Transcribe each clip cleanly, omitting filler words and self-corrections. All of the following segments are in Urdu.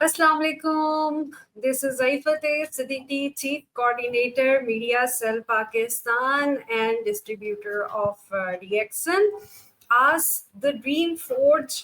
Assalamu alaikum. This is Zaifat Siddiqui, Chief Coordinator, Media Cell Pakistan and distributor of Reaction. Ask the Dream Forge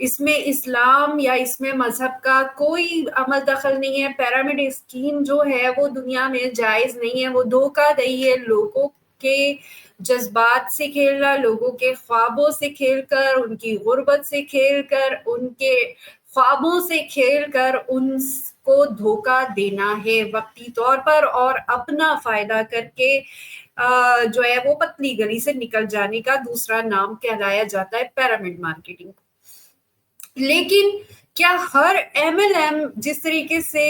اس میں اسلام یا اس میں مذہب کا کوئی عمل دخل نہیں ہے. پیرامڈ اسکیم جو ہے وہ دنیا میں جائز نہیں ہے. وہ دھوکہ دہی ہے لوگوں کے جذبات سے کھیلنا, لوگوں کے خوابوں سے کھیل کر, ان کی غربت سے کھیل کر, ان کے خوابوں سے کھیل کر ان کو دھوکہ دینا ہے وقتی طور پر, اور اپنا فائدہ کر کے جو ہے وہ پتلی گلی سے نکل جانے کا دوسرا نام کہلایا جاتا ہے پیرامڈ مارکیٹنگ. لیکن کیا ہر ایم ایل ایم جس طریقے سے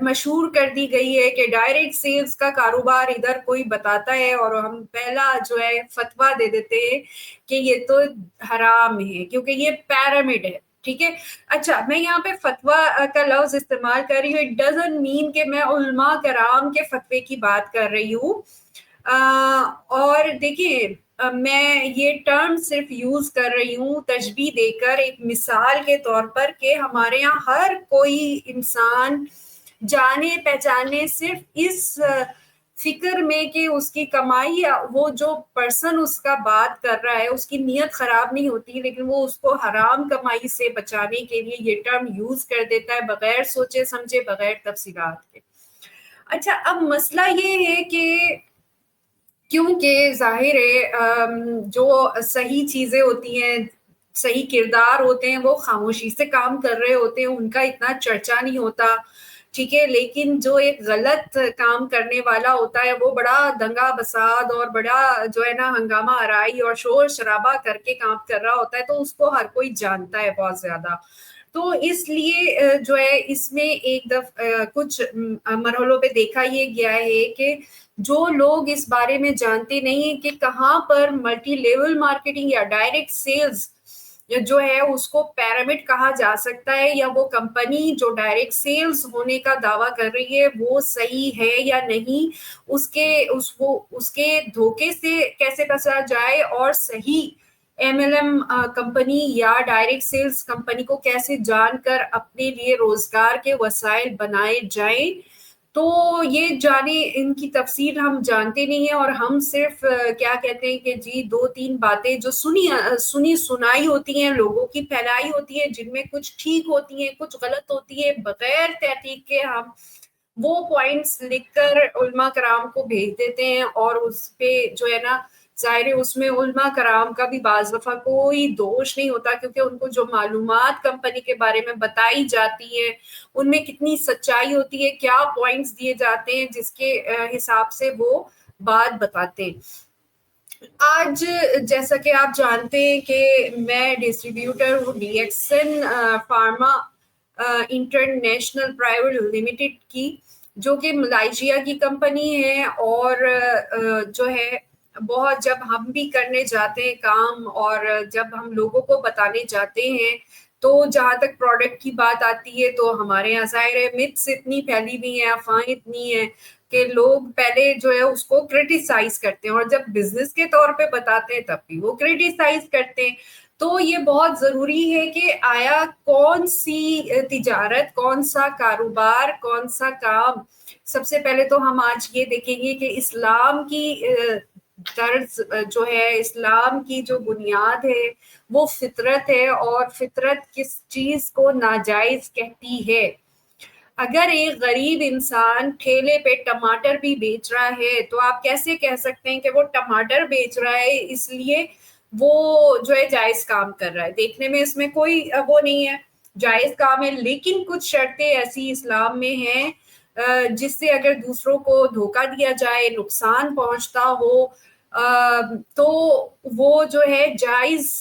مشہور کر دی گئی ہے کہ ڈائریکٹ سیلز کا کاروبار ادھر کوئی بتاتا ہے اور ہم پہلا جو ہے فتویٰ دے دیتے ہیں کہ یہ تو حرام ہے کیونکہ یہ پیرامڈ ہے, ٹھیک ہے. اچھا, میں یہاں پہ فتویٰ کا لفظ استعمال کر رہی ہوں, اٹ ڈزنٹ مین کہ میں علماء کرام کے فتوے کی بات کر رہی ہوں. اور دیکھیے میں یہ ٹرم صرف یوز کر رہی ہوں تشبیہ دے کر, ایک مثال کے طور پر, کہ ہمارے یہاں ہر کوئی انسان جانے پہچانے صرف اس فکر میں کہ اس کی کمائی یا وہ جو پرسن اس کا بات کر رہا ہے اس کی نیت خراب نہیں ہوتی, لیکن وہ اس کو حرام کمائی سے بچانے کے لیے یہ ٹرم یوز کر دیتا ہے بغیر سوچے سمجھے, بغیر تفصیلات کے. اچھا, اب مسئلہ یہ ہے کہ کیونکہ ظاہر ہے جو صحیح چیزیں ہوتی ہیں, صحیح کردار ہوتے ہیں, وہ خاموشی سے کام کر رہے ہوتے ہیں, ان کا اتنا چرچا نہیں ہوتا, ٹھیک ہے. لیکن جو ایک غلط کام کرنے والا ہوتا ہے وہ بڑا دنگا بساد اور بڑا جو ہے نا ہنگامہ آرائی اور شور شرابہ کر کے کام کر رہا ہوتا ہے, تو اس کو ہر کوئی جانتا ہے بہت زیادہ. تو اس لیے جو ہے اس میں ایک کچھ مرحلوں پہ دیکھا یہ گیا ہے کہ جو لوگ اس بارے میں جانتے نہیں ہیں کہ کہاں پر ملٹی لیول مارکیٹنگ یا ڈائریکٹ سیلز جو ہے اس کو پیرامڈ کہا جا سکتا ہے, یا وہ کمپنی جو ڈائریکٹ سیلز ہونے کا دعویٰ کر رہی ہے وہ صحیح ہے یا نہیں, اس کے دھوکے سے کیسے بچا جائے, اور صحیح ایم ایل ایم کمپنی یا ڈائریکٹ سیلز کمپنی کو کیسے جان کر اپنے لیے روزگار کے وسائل بنائے جائیں. تو یہ جانے ان کی تفصیل ہم جانتے نہیں ہیں, اور ہم صرف کیا کہتے ہیں کہ جی 2-3 باتیں جو سنی سنائی ہوتی ہیں, لوگوں کی پھیلائی ہوتی ہے, جن میں کچھ ٹھیک ہوتی ہیں کچھ غلط ہوتی ہے, بغیر تحقیق کے ہم وہ پوائنٹس لکھ کر علماء کرام کو بھیج دیتے ہیں, اور اس پہ جو ہے نا ظاہر ہے اس میں علماء کرام کا بھی بعض دفعہ کوئی دوش نہیں ہوتا, کیونکہ ان کو جو معلومات کمپنی کے بارے میں بتائی جاتی ہیں ان میں کتنی سچائی ہوتی ہے, کیا پوائنٹس دیے جاتے ہیں جس کے حساب سے وہ بات بتاتے ہیں. آج جیسا کہ آپ جانتے ہیں کہ میں ڈسٹریبیوٹر ہوں D action pharma international private limited کی, جو کہ ملائیشیا کی کمپنی ہے. اور جو ہے بہت جب ہم بھی کرنے جاتے ہیں کام, اور جب ہم لوگوں کو بتانے جاتے ہیں, تو جہاں تک پروڈکٹ کی بات آتی ہے تو ہمارے یہاں ظاہر ہے متس اتنی پھیلی ہوئی ہیں, افواہیں اتنی ہیں کہ لوگ پہلے جو ہے اس کو کرٹیسائز کرتے ہیں, اور جب بزنس کے طور پہ بتاتے ہیں تب بھی وہ کرٹیسائز کرتے ہیں. تو یہ بہت ضروری ہے کہ آیا کون سی تجارت, کون سا کاروبار, کون سا کام, سب سے پہلے تو ہم آج یہ دیکھیں گے کہ اسلام کی طرز جو ہے, اسلام کی جو بنیاد ہے وہ فطرت ہے, اور فطرت کس چیز کو ناجائز کہتی ہے. اگر ایک غریب انسان ٹھیلے پہ ٹماٹر بھی بیچ رہا ہے تو آپ کیسے کہہ سکتے ہیں کہ وہ ٹماٹر بیچ رہا ہے اس لیے وہ جو ہے جائز کام کر رہا ہے؟ دیکھنے میں اس میں کوئی وہ نہیں ہے, جائز کام ہے, لیکن کچھ شرطیں ایسی اسلام میں ہیں جس سے اگر دوسروں کو دھوکہ دیا جائے, نقصان پہنچتا ہو, تو وہ جو ہے جائز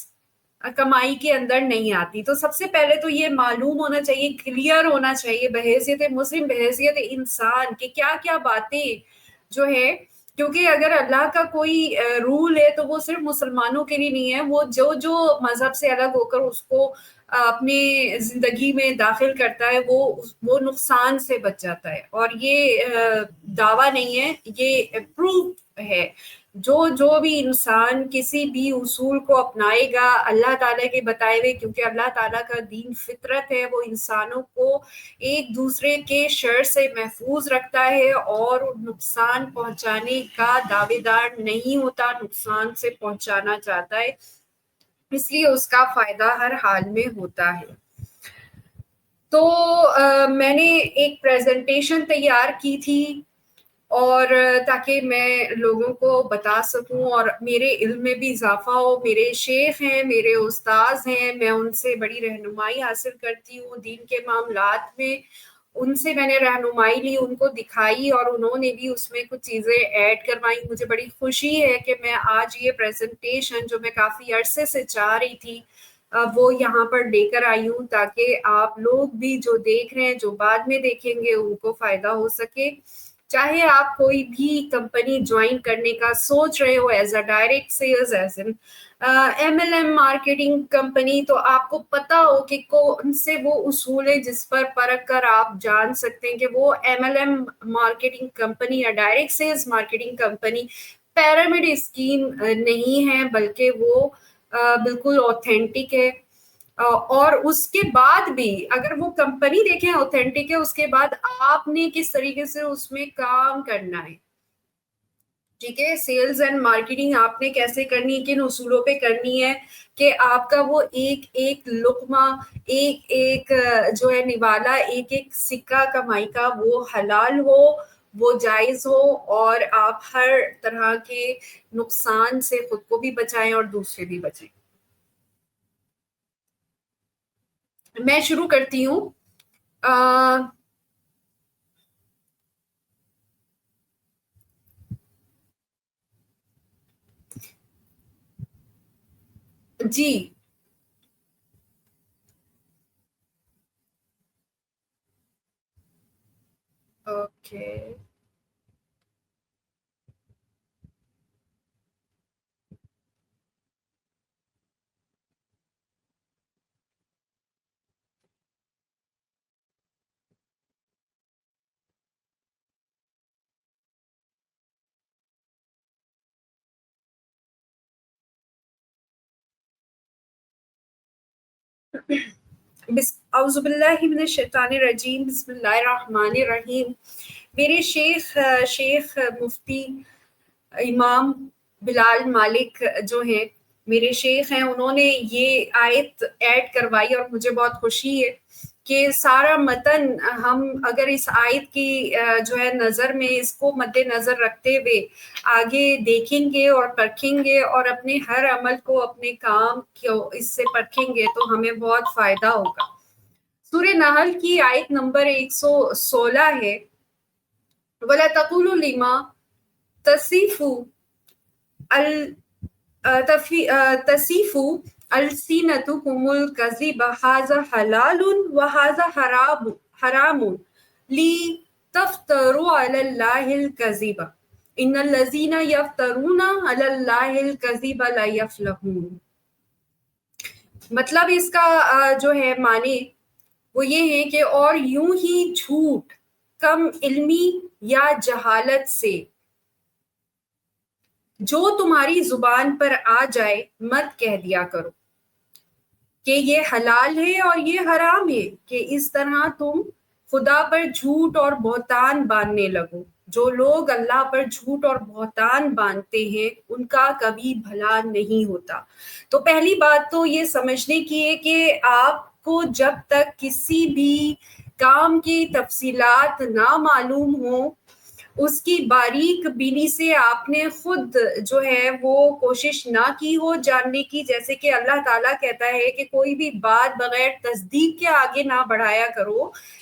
کمائی کے اندر نہیں آتی. تو سب سے پہلے تو یہ معلوم ہونا چاہیے, کلیئر ہونا چاہیے بحیثیت مسلم, بحیثیت انسان, کہ کیا کیا باتیں جو ہے, کیونکہ اگر اللہ کا کوئی رول ہے تو وہ صرف مسلمانوں کے لیے نہیں ہے, وہ جو مذہب سے الگ ہو کر اس کو اپنی زندگی میں داخل کرتا ہے وہ نقصان سے بچ جاتا ہے. اور یہ دعویٰ نہیں ہے, یہ پروف ہے. جو بھی انسان کسی بھی اصول کو اپنائے گا اللہ تعالیٰ کے بتائے ہوئے, کیونکہ اللہ تعالیٰ کا دین فطرت ہے, وہ انسانوں کو ایک دوسرے کے شر سے محفوظ رکھتا ہے اور نقصان پہنچانے کا دعوے دار نہیں ہوتا, نقصان سے پہنچانا چاہتا ہے. اس لیے اس کا فائدہ ہر حال میں ہوتا ہے. تو میں نے ایک پریزنٹیشن تیار کی تھی اور تاکہ میں لوگوں کو بتا سکوں اور میرے علم میں بھی اضافہ ہو. میرے شیخ ہیں، میرے استاذ ہیں، میں ان سے بڑی رہنمائی حاصل کرتی ہوں دین کے معاملات میں. ان سے میں نے رہنمائی لی، ان کو دکھائی اور انہوں نے بھی اس میں کچھ چیزیں ایڈ کروائی. مجھے بڑی خوشی ہے کہ میں آج یہ پریزنٹیشن جو میں کافی عرصے سے چاہ رہی تھی وہ یہاں پر لے کر آئی ہوں، تاکہ آپ لوگ بھی جو دیکھ رہے ہیں، جو بعد میں دیکھیں گے، ان کو فائدہ ہو سکے. چاہے آپ کوئی بھی کمپنی جوائن کرنے کا سوچ رہے ہو as a direct sales, as an M L M marketing company, تو آپ کو پتا ہو کہ کون سے وہ اصول ہیں جس پر پرکھ کر آپ جان سکتے ہیں کہ وہ M L M marketing company یا direct sales marketing company pyramid scheme نہیں ہے، بلکہ وہ بالکل اوتھینٹک ہے. اور اس کے بعد بھی اگر وہ کمپنی دیکھیں اوتھینٹک ہے، اس کے بعد آپ نے کس طریقے سے اس میں کام کرنا ہے. ٹھیک ہے، سیلز اینڈ مارکیٹنگ آپ نے کیسے کرنی ہے، کن اصولوں پہ کرنی ہے کہ آپ کا وہ ایک ایک لقمہ، ایک ایک جو ہے نوالا، ایک ایک سکہ کمائی کا وہ حلال ہو، وہ جائز ہو، اور آپ ہر طرح کے نقصان سے خود کو بھی بچائیں اور دوسرے بھی بچائیں. میں شروع کرتی ہوں. جی اوکے. اعوذ باللہ من الشیطان الرجیم، بسم اللہ الرحمن الرحیم. میرے شیخ مفتی امام بلال مالک جو ہیں، میرے شیخ ہیں، انہوں نے یہ آیت ایڈ کروائی اور مجھے بہت خوشی ہے کہ سارا متن ہم اگر اس آیت کی جو ہے نظر میں اس کو مد نظر رکھتے ہوئے آگے دیکھیں گے اور پرکھیں گے اور اپنے ہر عمل کو، اپنے کام کو اس سے پرکھیں گے تو ہمیں بہت فائدہ ہوگا. سورہ نحل کی آیت نمبر 116 ہے، وَلَا تَقُولُوا لِمَا تَصِفُ أَلْسِنَتُكُمُ الْكَذِبَ هَٰذَا حَلَالٌ وَهَٰذَا حَرَامٌ لِتَفْتَرُوا عَلَى اللَّهِ الْكَذِبَ إِنَّ الَّذِينَ يَفْتَرُونَ عَلَى اللَّهِ الْكَذِبَ لَا يَفْلِحُونَ. مطلب اس کا جو ہے معنی وہ یہ ہے کہ اور یوں ہی جھوٹ کم علمی یا جہالت سے جو تمہاری زبان پر آ جائے مت کہہ دیا کرو کہ یہ حلال ہے اور یہ حرام ہے، کہ اس طرح تم خدا پر جھوٹ اور بہتان باندھنے لگو. جو لوگ اللہ پر جھوٹ اور بہتان باندھتے ہیں ان کا کبھی بھلا نہیں ہوتا. تو پہلی بات تو یہ سمجھنے کی ہے کہ آپ کو جب تک کسی بھی کام کی تفصیلات نہ معلوم ہوں، اس کی باریک بینی سے آپ نے خود جو ہے وہ کوشش نہ کی ہو جاننے کی. جیسے کہ اللہ تعالیٰ کہتا ہے کہ کوئی بھی بات بغیر تصدیق کے آگے نہ بڑھایا کرو،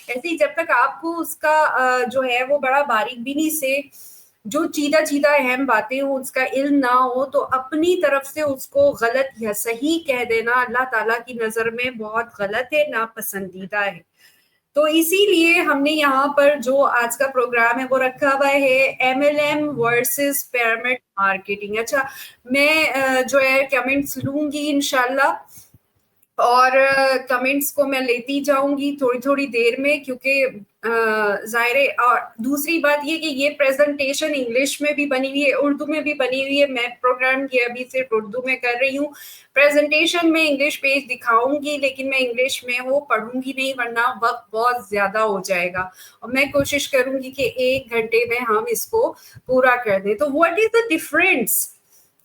ایسے ہی جب تک آپ کو اس کا جو ہے وہ بڑا باریک بینی سے جو چیدہ اہم باتیں ہوں اس کا علم نہ ہو، تو اپنی طرف سے اس کو غلط یا صحیح کہہ دینا اللہ تعالیٰ کی نظر میں بہت غلط ہے، ناپسندیدہ ہے. تو اسی لیے ہم نے یہاں پر جو آج کا پروگرام ہے وہ رکھا ہوا ہے M L M versus pyramid marketing. اچھا، میں جو ہے کمنٹس لوں گی انشاءاللہ، اور کمنٹس کو میں لیتی جاؤں گی تھوڑی تھوڑی دیر میں، کیونکہ ظاہر ہے. اور دوسری بات یہ کہ یہ پریزنٹیشن انگلش میں بھی بنی ہوئی ہے، اردو میں بھی بنی ہوئی ہے. میں پروگرام یہ ابھی صرف اردو میں کر رہی ہوں. پریزنٹیشن میں انگلش پیج دکھاؤں گی، لیکن میں انگلش میں وہ پڑھوں گی نہیں، ورنہ وقت بہت زیادہ ہو جائے گا. اور میں کوشش کروں گی کہ 1 گھنٹے میں ہم اس کو پورا کر دیں. تو what is the difference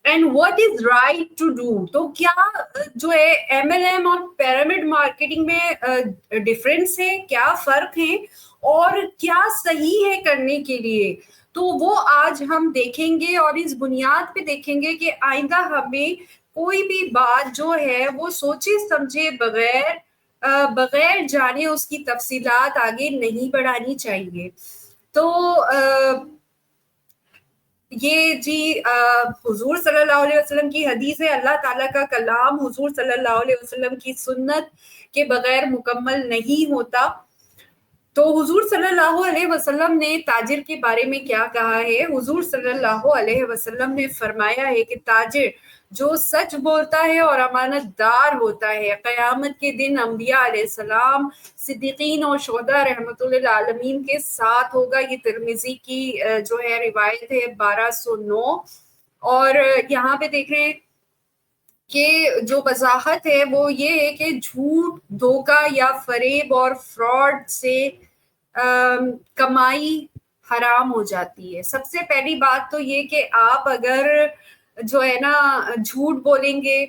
and what is right to do. تو کیا جو ہے ایم ایل ایم اور پیرامڈ مارکیٹنگ میں ڈفرینس ہے, کیا فرق ہے, اور کیا صحیح ہے کرنے کے لیے, تو وہ آج ہم دیکھیں گے. اور اس بنیاد پہ دیکھیں گے کہ آئندہ ہمیں کوئی بھی بات جو ہے وہ سوچے سمجھے بغیر جانے اس کی تفصیلات آگے نہیں بڑھانی چاہیے. تو یہ جی حضور صلی اللہ علیہ وسلم کی حدیث ہے, اللہ تعالیٰ کا کلام حضور صلی اللہ علیہ وسلم کی سنت کے بغیر مکمل نہیں ہوتا. تو حضور صلی اللہ علیہ وسلم نے تاجر کے بارے میں کیا کہا ہے؟ حضور صلی اللہ علیہ وسلم نے فرمایا ہے کہ تاجر جو سچ بولتا ہے اور امانت دار ہوتا ہے, قیامت کے دن انبیاء علیہ السلام, صدیقین اور شہداء رحمت اللہ عالمین کے ساتھ ہوگا. یہ ترمذی کی جو ہے روایت ہے 1209. اور یہاں پہ دیکھ رہے ہیں کہ جو وضاحت ہے وہ یہ ہے کہ جھوٹ, دھوکہ یا فریب اور فراڈ سے کمائی حرام ہو جاتی ہے. سب سے پہلی بات تو یہ کہ آپ اگر جو ہے نا جھوٹ بولیں گے,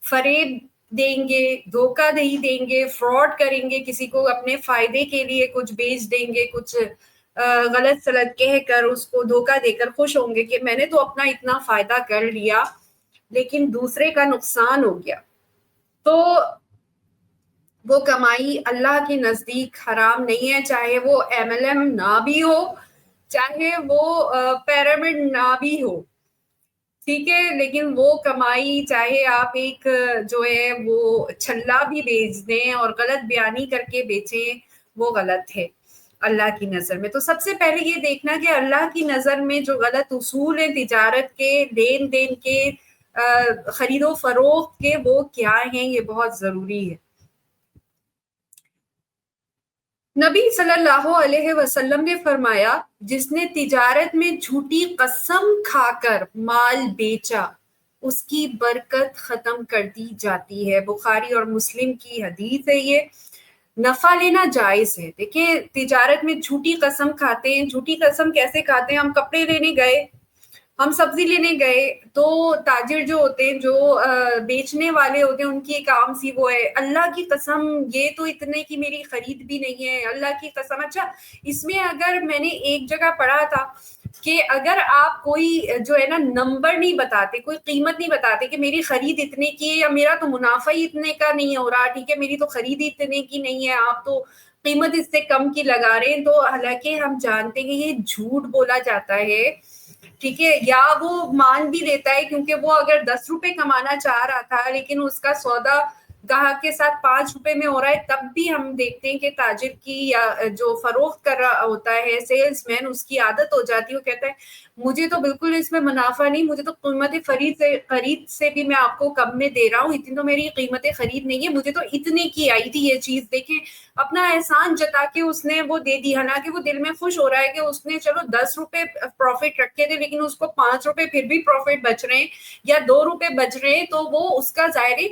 فریب دیں گے, دھوکہ دہی دیں گے, فراڈ کریں گے, کسی کو اپنے فائدے کے لیے کچھ بیچ دیں گے, کچھ غلط سلط کہہ کر اس کو دھوکہ دے کر خوش ہوں گے کہ میں نے تو اپنا اتنا فائدہ کر لیا لیکن دوسرے کا نقصان ہو گیا, تو وہ کمائی اللہ کے نزدیک حرام نہیں ہے. چاہے وہ ایم ایل ایم نہ بھی ہو, چاہے وہ پیرامڈ نہ بھی ہو, ٹھیک ہے, لیکن وہ کمائی چاہے آپ ایک جو ہے وہ چھلا بھی بیچ دیں اور غلط بیانی کر کے بیچیں, وہ غلط ہے اللہ کی نظر میں. تو سب سے پہلے یہ دیکھنا کہ اللہ کی نظر میں جو غلط اصول ہیں تجارت کے, لین دین کے, خرید و فروخت کے, وہ کیا ہیں, یہ بہت ضروری ہے. نبی صلی اللہ علیہ وسلم نے فرمایا, جس نے تجارت میں جھوٹی قسم کھا کر مال بیچا اس کی برکت ختم کر دی جاتی ہے. بخاری اور مسلم کی حدیث ہے. یہ نفع لینا جائز ہے. دیکھیں تجارت میں جھوٹی قسم کھاتے ہیں. جھوٹی قسم کیسے کھاتے ہیں؟ ہم کپڑے لینے گئے, ہم سبزی لینے گئے, تو تاجر جو ہوتے ہیں, جو بیچنے والے ہوتے ہیں, ان کی ایک عام سی وہ ہے, اللہ کی قسم یہ تو اتنے کی میری خرید بھی نہیں ہے, اللہ کی قسم. اچھا, اس میں اگر میں نے ایک جگہ پڑھا تھا کہ اگر آپ کوئی جو ہے نا نمبر نہیں بتاتے, کوئی قیمت نہیں بتاتے کہ میری خرید اتنے کی ہے یا میرا تو منافع ہی اتنے کا نہیں ہو رہا, ٹھیک ہے, میری تو خرید ہی اتنے کی نہیں ہے, آپ تو قیمت اس سے کم کی لگا رہے ہیں, تو حالانکہ ہم جانتے ہیں کہ یہ جھوٹ بولا جاتا ہے, ٹھیک ہے, یا وہ مان بھی لیتا ہے کیونکہ وہ اگر 10 روپے کمانا چاہ رہا تھا لیکن اس کا سودا گاہک کے ساتھ 5 روپے میں ہو رہا ہے, تب بھی ہم دیکھتے ہیں کہ تاجر کی یا جو فروخت کر رہا ہوتا ہے, سیلس مین, اس کی عادت ہو جاتی ہے, وہ کہتا ہے مجھے تو بالکل اس میں منافع نہیں, مجھے تو قیمت خرید سے بھی میں آپ کو کم میں دے رہا ہوں, اتنی تو میری قیمت خرید نہیں ہے, مجھے تو اتنے کی آئی تھی یہ چیز. دیکھیں اپنا احسان جتا کے اس نے وہ دے دی, حالانکہ وہ دل میں خوش ہو رہا ہے کہ اس نے چلو 10 روپے پروفٹ رکھے تھے لیکن اس کو 5 روپے پھر بھی پروفٹ بچ رہے ہیں یا 2 روپے بچ رہے ہیں, تو وہ اس کا ظاہر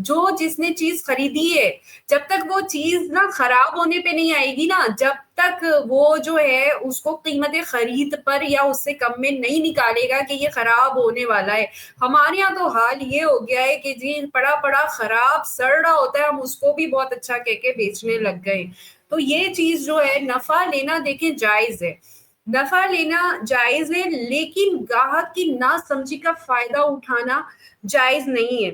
جو جس نے چیز خریدی ہے, جب تک وہ چیز نا خراب ہونے پہ نہیں آئے گی نا, جب تک وہ جو ہے اس کو قیمت خرید پر یا اس سے کم میں نہیں نکالے گا کہ یہ خراب ہونے والا ہے. ہمارے یہاں تو حال یہ ہو گیا ہے کہ جی پڑا خراب سڑ رہا ہوتا ہے, ہم اس کو بھی بہت اچھا کہہ کے بیچنے لگ گئے. تو یہ چیز جو ہے نفع لینا دیکھیں جائز ہے, نفع لینا جائز ہے, لیکن گاہک کی نا سمجھی کا فائدہ اٹھانا جائز نہیں ہے.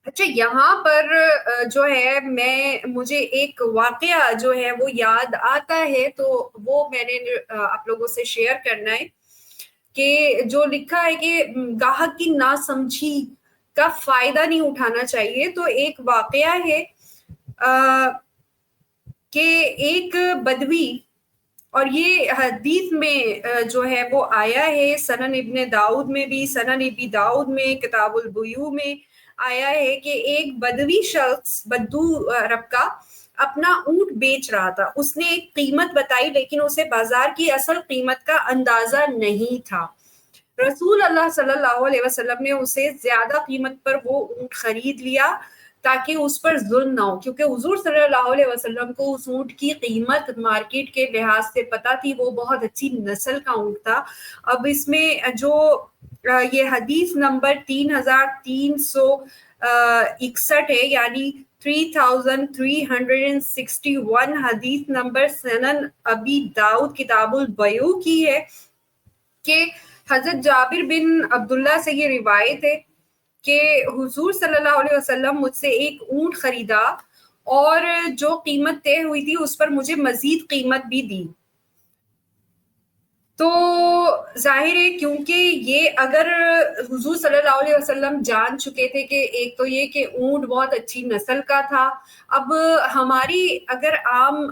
اچھا, یہاں پر جو ہے مجھے ایک واقعہ جو ہے وہ یاد آتا ہے, تو وہ میں نے آپ لوگوں سے شیئر کرنا ہے کہ جو لکھا ہے کہ گاہک کی ناسمجھی کا فائدہ نہیں اٹھانا چاہیے. تو ایک واقعہ ہے کہ ایک بدوی, اور یہ حدیث میں جو ہے وہ آیا ہے سنن ابن داؤد میں بھی, سنن ابی داؤد میں, کتاب البیوع میں آیا ہے کہ ایک بدوی شخص بدو عرب کا اپنا اونٹ بیچ رہا تھا. اس نے ایک قیمت بتائی لیکن اسے بازار کی اصل قیمت کا اندازہ نہیں تھا. رسول اللہ صلی اللہ علیہ وسلم نے اسے زیادہ قیمت پر وہ اونٹ خرید لیا تاکہ اس پر ظلم نہ ہو, کیونکہ حضور صلی اللہ علیہ وسلم کو اس اونٹ کی قیمت مارکیٹ کے لحاظ سے پتہ تھی, وہ بہت اچھی نسل کا اونٹ تھا. اب اس میں جو یہ حدیث نمبر 3361 ہے، یعنی 3361 حدیث نمبر سنن ابی داؤد کتاب البیوع کی ہے کہ حضرت جابر بن عبداللہ سے یہ روایت ہے کہ حضور صلی اللہ علیہ وسلم مجھ سے ایک اونٹ خریدا اور جو قیمت طے ہوئی تھی اس پر مجھے مزید قیمت بھی دی. تو ظاہر ہے کیونکہ یہ اگر حضور صلی اللہ علیہ وسلم جان چکے تھے کہ ایک تو یہ کہ اونٹ بہت اچھی نسل کا تھا. اب ہماری اگر عام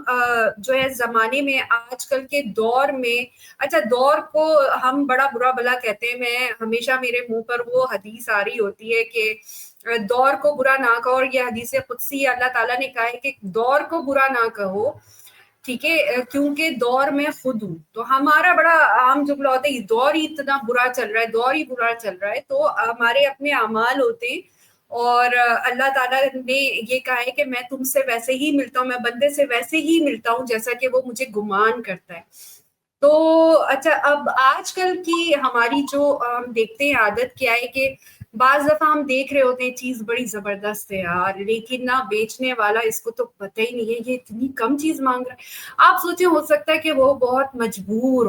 جو ہے زمانے میں آج کل کے دور میں، اچھا دور کو ہم بڑا برا بلا کہتے ہیں، میں ہمیشہ میرے منہ پر وہ حدیث آ رہی ہوتی ہے کہ دور کو برا نہ کہو، اور یہ حدیث قدسی اللہ تعالیٰ نے کہا ہے کہ دور کو برا نہ کہو، ٹھیک ہے، کیونکہ دور میں خود ہوں. تو ہمارا بڑا عام جملہ ہوتا ہے دور ہی اتنا برا چل رہا ہے، دور ہی برا چل رہا ہے. تو ہمارے اپنے اعمال ہوتے ہیں، اور اللہ تعالیٰ نے یہ کہا ہے کہ میں تم سے ویسے ہی ملتا ہوں، میں بندے سے ویسے ہی ملتا ہوں جیسا کہ وہ مجھے گمان کرتا ہے. تو اچھا اب آج کل کی ہماری جو ہم دیکھتے ہیں عادت کیا ہے کہ بعض دفعہ ہم دیکھ رہے ہوتے ہیں چیز بڑی زبردست ہے یار، لیکن نہ بیچنے والا اس کو تو پتہ ہی نہیں ہے یہ اتنی کم چیز مانگ رہا ہے. آپ سوچیں ہو سکتا ہے کہ وہ بہت مجبور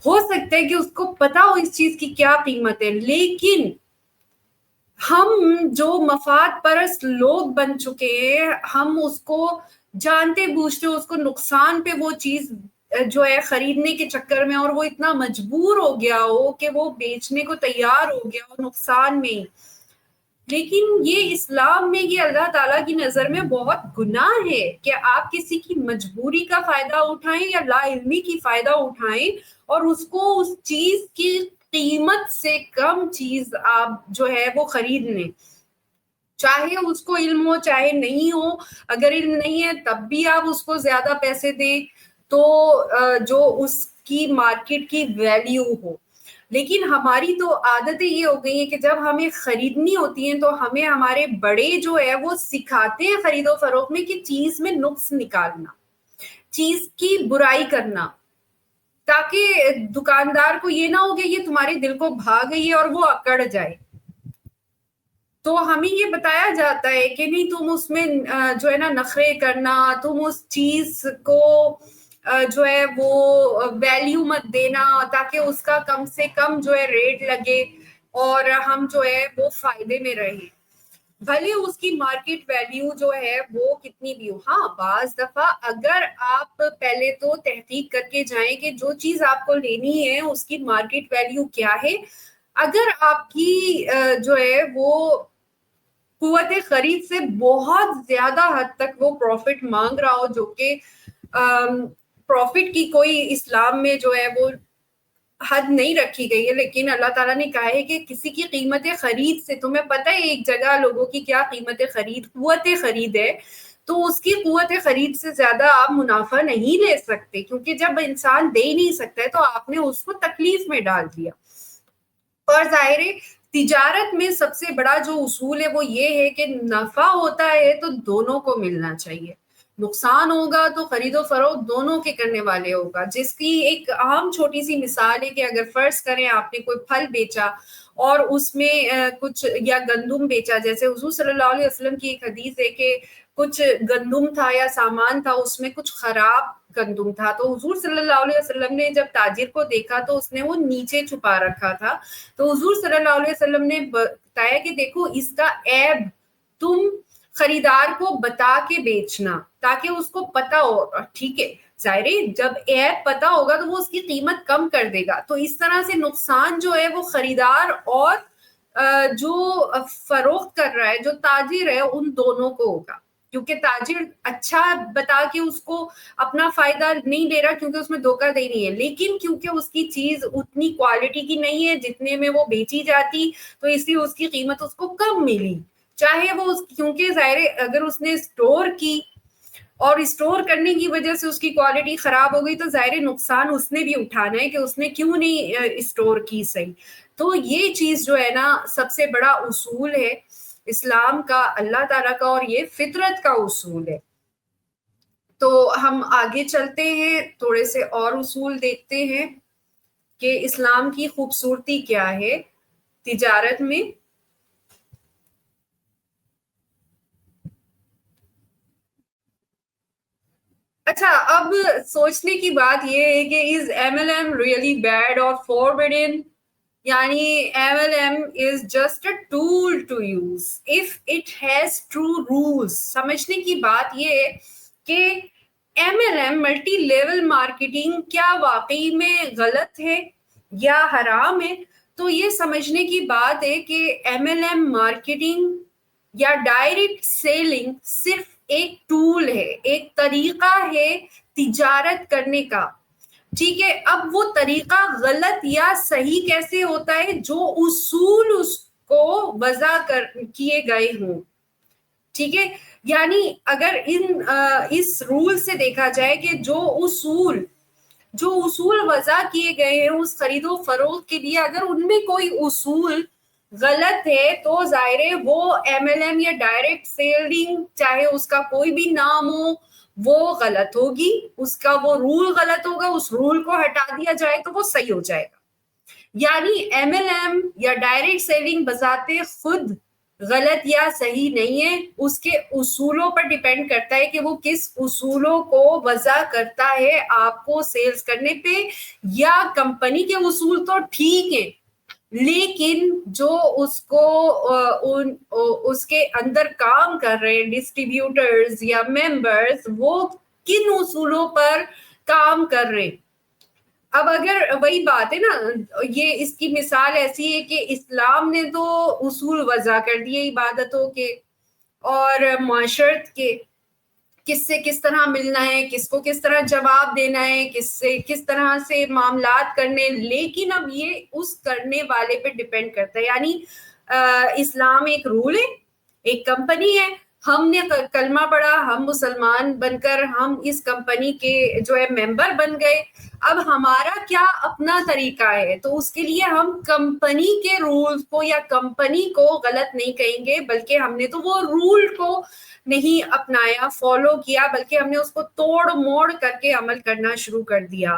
ہو سکتا ہے کہ اس کو پتا ہو اس چیز کی کیا قیمت ہے، لیکن ہم جو مفاد پرست لوگ بن چکے ہیں، ہم اس کو جانتے بوجھتے اس کو نقصان پہ وہ چیز جو ہے خریدنے کے چکر میں، اور وہ اتنا مجبور ہو گیا ہو کہ وہ بیچنے کو تیار ہو گیا ہو نقصان میں. لیکن یہ اسلام میں یہ اللہ تعالیٰ کی نظر میں بہت گناہ ہے کہ آپ کسی کی مجبوری کا فائدہ اٹھائیں یا لا علمی کی فائدہ اٹھائیں اور اس کو اس چیز کی قیمت سے کم چیز آپ جو ہے وہ خرید لیں، چاہے اس کو علم ہو چاہے نہیں ہو. اگر علم نہیں ہے تب بھی آپ اس کو زیادہ پیسے دیں تو جو اس کی مارکیٹ کی ویلیو ہو. لیکن ہماری تو عادتیں یہ ہو گئی ہیں کہ جب ہمیں خریدنی ہوتی ہیں تو ہمیں ہمارے بڑے جو ہے وہ سکھاتے ہیں خرید و فروخت میں کہ چیز میں نقص نکالنا، چیز کی برائی کرنا، تاکہ دکاندار کو یہ نہ ہو کہ یہ تمہارے دل کو بھا گئی ہے اور وہ اکڑ جائے. تو ہمیں یہ بتایا جاتا ہے کہ نہیں تم اس میں جو ہے نا نخرے کرنا، تم اس چیز کو جو ہے وہ ویلیو مت دینا تاکہ اس کا کم سے کم جو ہے ریٹ لگے اور ہم جو ہے وہ فائدے میں رہیں، بھلے اس کی مارکیٹ ویلیو جو ہے وہ کتنی بھی ہو. ہاں بعض دفعہ اگر آپ پہلے تو تحقیق کر کے جائیں کہ جو چیز آپ کو لینی ہے اس کی مارکیٹ ویلیو کیا ہے، اگر آپ کی جو ہے وہ قوت خرید سے بہت زیادہ حد تک وہ پروفٹ مانگ رہا ہو، جو کہ پروفٹ کی کوئی اسلام میں جو ہے وہ حد نہیں رکھی گئی ہے، لیکن اللہ تعالیٰ نے کہا ہے کہ کسی کی قیمت خرید سے تمہیں پتہ ہے ایک جگہ لوگوں کی کیا قیمت خرید قوت خرید ہے، تو اس کی قوت خرید سے زیادہ آپ منافع نہیں لے سکتے، کیونکہ جب انسان دے نہیں سکتا ہے تو آپ نے اس کو تکلیف میں ڈال دیا. اور ظاہر ہے تجارت میں سب سے بڑا جو اصول ہے وہ یہ ہے کہ نفع ہوتا ہے تو دونوں کو ملنا چاہیے، نقصان ہوگا تو خرید و فروخت دونوں کے کرنے والے ہوگا. جس کی ایک عام چھوٹی سی مثال ہے کہ اگر فرض کریں آپ نے کوئی پھل بیچا اور اس میں کچھ یا گندم بیچا، جیسے حضور صلی اللہ علیہ وسلم کی ایک حدیث ہے کہ کچھ گندم تھا یا سامان تھا اس میں کچھ خراب گندم تھا، تو حضور صلی اللہ علیہ وسلم نے جب تاجر کو دیکھا تو اس نے وہ نیچے چھپا رکھا تھا. تو حضور صلی اللہ علیہ وسلم نے بتایا کہ دیکھو اس کا عیب تم خریدار کو بتا کے بیچنا تاکہ اس کو پتا ہو. ٹھیک ہے، ظاہر جب عیب پتا ہوگا تو وہ اس کی قیمت کم کر دے گا. تو اس طرح سے نقصان جو ہے وہ خریدار اور جو فروخت کر رہا ہے جو تاجر ہے ان دونوں کو ہوگا، کیونکہ تاجر اچھا بتا کے اس کو اپنا فائدہ نہیں لے رہا کیونکہ اس میں دھوکہ دہی نہیں ہے، لیکن کیونکہ اس کی چیز اتنی کوالٹی کی نہیں ہے جتنے میں وہ بیچی جاتی تو اس لیے اس کی قیمت اس کو کم ملی، چاہے وہ کیونکہ ظاہر اگر اس نے اسٹور کی اور اسٹور کرنے کی وجہ سے اس کی کوالٹی خراب ہو گئی تو ظاہر نقصان اس نے بھی اٹھانا ہے کہ اس نے کیوں نہیں اسٹور کی صحیح. تو یہ چیز جو ہے نا سب سے بڑا اصول ہے اسلام کا، اللہ تعالیٰ کا، اور یہ فطرت کا اصول ہے. تو ہم آگے چلتے ہیں، تھوڑے سے اور اصول دیکھتے ہیں کہ اسلام کی خوبصورتی کیا ہے تجارت میں. اچھا اب سوچنے کی بات یہ ہے کہ is M L M really bad اور فوربڈن؟ یعنی M L M is just a tool to use if it has true rules. سمجھنے کی بات یہ ہے کہ M L M multi level marketing کیا واقعی میں غلط ہے یا حرام ہے؟ تو یہ سمجھنے کی بات ہے کہ ایم ایل ایم مارکیٹنگ یا ڈائریکٹ سیلنگ صرف ایک ٹول ہے، ایک طریقہ ہے تجارت کرنے کا. ٹھیک ہے، اب وہ طریقہ غلط یا صحیح کیسے ہوتا ہے؟ جو اصول اس کو وضع کیے گئے ہوں. ٹھیک ہے، یعنی اگر اس رول سے دیکھا جائے کہ جو اصول وضع کیے گئے ہیں اس خرید و فروخت کے لیے، اگر ان میں کوئی اصول غلط ہے تو ظاہر ہے وہ ایم ایل ایم یا ڈائریکٹ سیلنگ چاہے اس کا کوئی بھی نام ہو وہ غلط ہوگی، اس کا وہ رول غلط ہوگا. اس رول کو ہٹا دیا جائے تو وہ صحیح ہو جائے گا. یعنی ایم ایل ایم یا ڈائریکٹ سیلنگ بذات خود غلط یا صحیح نہیں ہے، اس کے اصولوں پر ڈیپینڈ کرتا ہے کہ وہ کس اصولوں کو وضع کرتا ہے آپ کو سیلز کرنے پہ. یا کمپنی کے اصول تو ٹھیک ہے لیکن جو اس کے اندر کام کر رہے ڈسٹریبیوٹرز یا ممبرز وہ کن اصولوں پر کام کر رہے. اب اگر وہی بات ہے نا، یہ اس کی مثال ایسی ہے کہ اسلام نے تو اصول وضع کر دیے عبادتوں کے اور معاشرت کے، کس سے کس طرح ملنا ہے، کس کو کس طرح جواب دینا ہے، کس طرح سے معاملات کرنے. لیکن اب یہ اس کرنے والے پہ ڈیپینڈ کرتا ہے. یعنی اسلام ایک رول ہے، ایک کمپنی ہے، ہم نے کلمہ پڑھا، ہم مسلمان بن کر ہم اس کمپنی کے جو ہے ممبر بن گئے. اب ہمارا کیا اپنا طریقہ ہے تو اس کے لیے ہم کمپنی کے رول کو یا کمپنی کو غلط نہیں کہیں گے، بلکہ ہم نے تو وہ رول کو نہیں اپنایا، فالو کیا، بلکہ ہم نے اس کو توڑ موڑ کر کے عمل کرنا شروع کر دیا.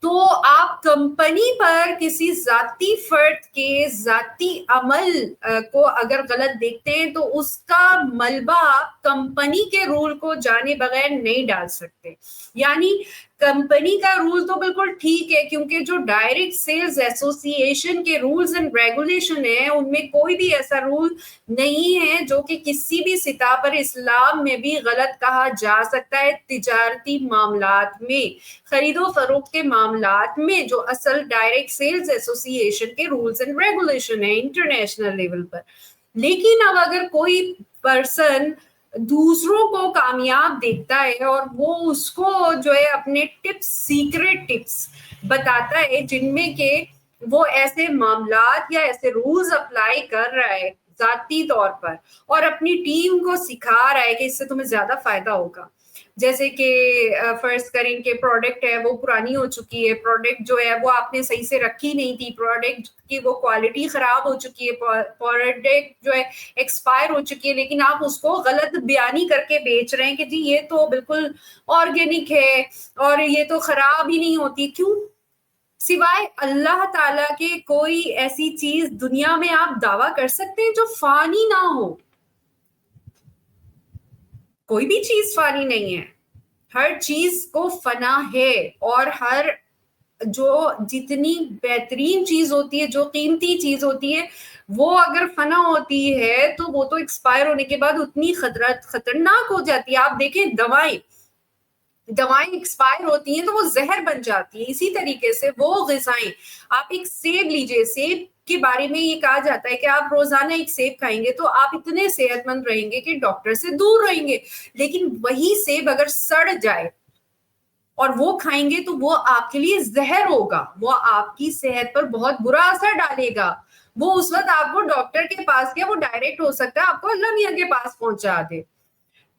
تو آپ کمپنی پر کسی ذاتی فرد کے ذاتی عمل کو اگر غلط دیکھتے ہیں تو اس کا ملبہ کمپنی کے رول کو جانے بغیر نہیں ڈال سکتے. یعنی کمپنی کا رول تو بالکل ٹھیک ہے کیونکہ جو ڈائریکٹ سیلز ایسوسی ایشن کے رولز اینڈ ریگولیشن ہیں ان میں کوئی بھی ایسا رول نہیں ہے جو کہ کسی بھی سطح پر اسلام میں بھی غلط کہا جا سکتا ہے. تجارتی معاملات میں، خرید و فروخت کے معاملات میں جو اصل ڈائریکٹ سیلز ایسوسی ایشن کے رولز اینڈ ریگولیشن ہیں انٹرنیشنل لیول پر. لیکن اب اگر کوئی پرسن دوسروں کو کامیاب دیکھتا ہے اور وہ اس کو جو ہے اپنے ٹپس، سیکرٹ ٹپس بتاتا ہے جن میں کہ وہ ایسے معاملات یا ایسے رولز اپلائی کر رہا ہے ذاتی طور پر اور اپنی ٹیم کو سکھا رہا ہے کہ اس سے تمہیں زیادہ فائدہ ہوگا. جیسے کہ فرض کریں کہ پروڈکٹ ہے وہ پرانی ہو چکی ہے، پروڈکٹ جو ہے وہ آپ نے صحیح سے رکھی نہیں تھی، پروڈکٹ کی وہ کوالٹی خراب ہو چکی ہے، پروڈکٹ جو ہے ایکسپائر ہو چکی ہے، لیکن آپ اس کو غلط بیانی کر کے بیچ رہے ہیں کہ جی یہ تو بالکل آرگینک ہے اور یہ تو خراب ہی نہیں ہوتی. کیوں؟ سوائے اللہ تعالیٰ کے کوئی ایسی چیز دنیا میں آپ دعویٰ کر سکتے ہیں جو فانی نہ ہو؟ کوئی بھی چیز فانی نہیں ہے، ہر چیز کو فنا ہے. اور ہر جتنی بہترین چیز ہوتی ہے، جو قیمتی چیز ہوتی ہے، وہ اگر فنا ہوتی ہے تو وہ تو ایکسپائر ہونے کے بعد اتنی خطرناک ہو جاتی ہے. آپ دیکھیں دوائیں ایکسپائر ہوتی ہیں تو وہ زہر بن جاتی ہیں. اسی طریقے سے وہ غذائیں، آپ ایک سیب لیجئے، سیب کے بارے میں یہ کہا جاتا ہے کہ آپ روزانہ ایک سیب کھائیں گے تو آپ اتنے صحت مند رہیں گے کہ ڈاکٹر سے دور رہیں گے. لیکن وہی سیب اگر سڑ جائے اور وہ کھائیں گے تو وہ آپ کے لیے زہر ہوگا، وہ آپ کی صحت پر بہت برا اثر ڈالے گا. وہ اس وقت آپ کو ڈاکٹر کے پاس گیا، وہ ڈائریکٹ ہو سکتا ہے آپ کو اللہ میاں کے پاس پہنچا دے.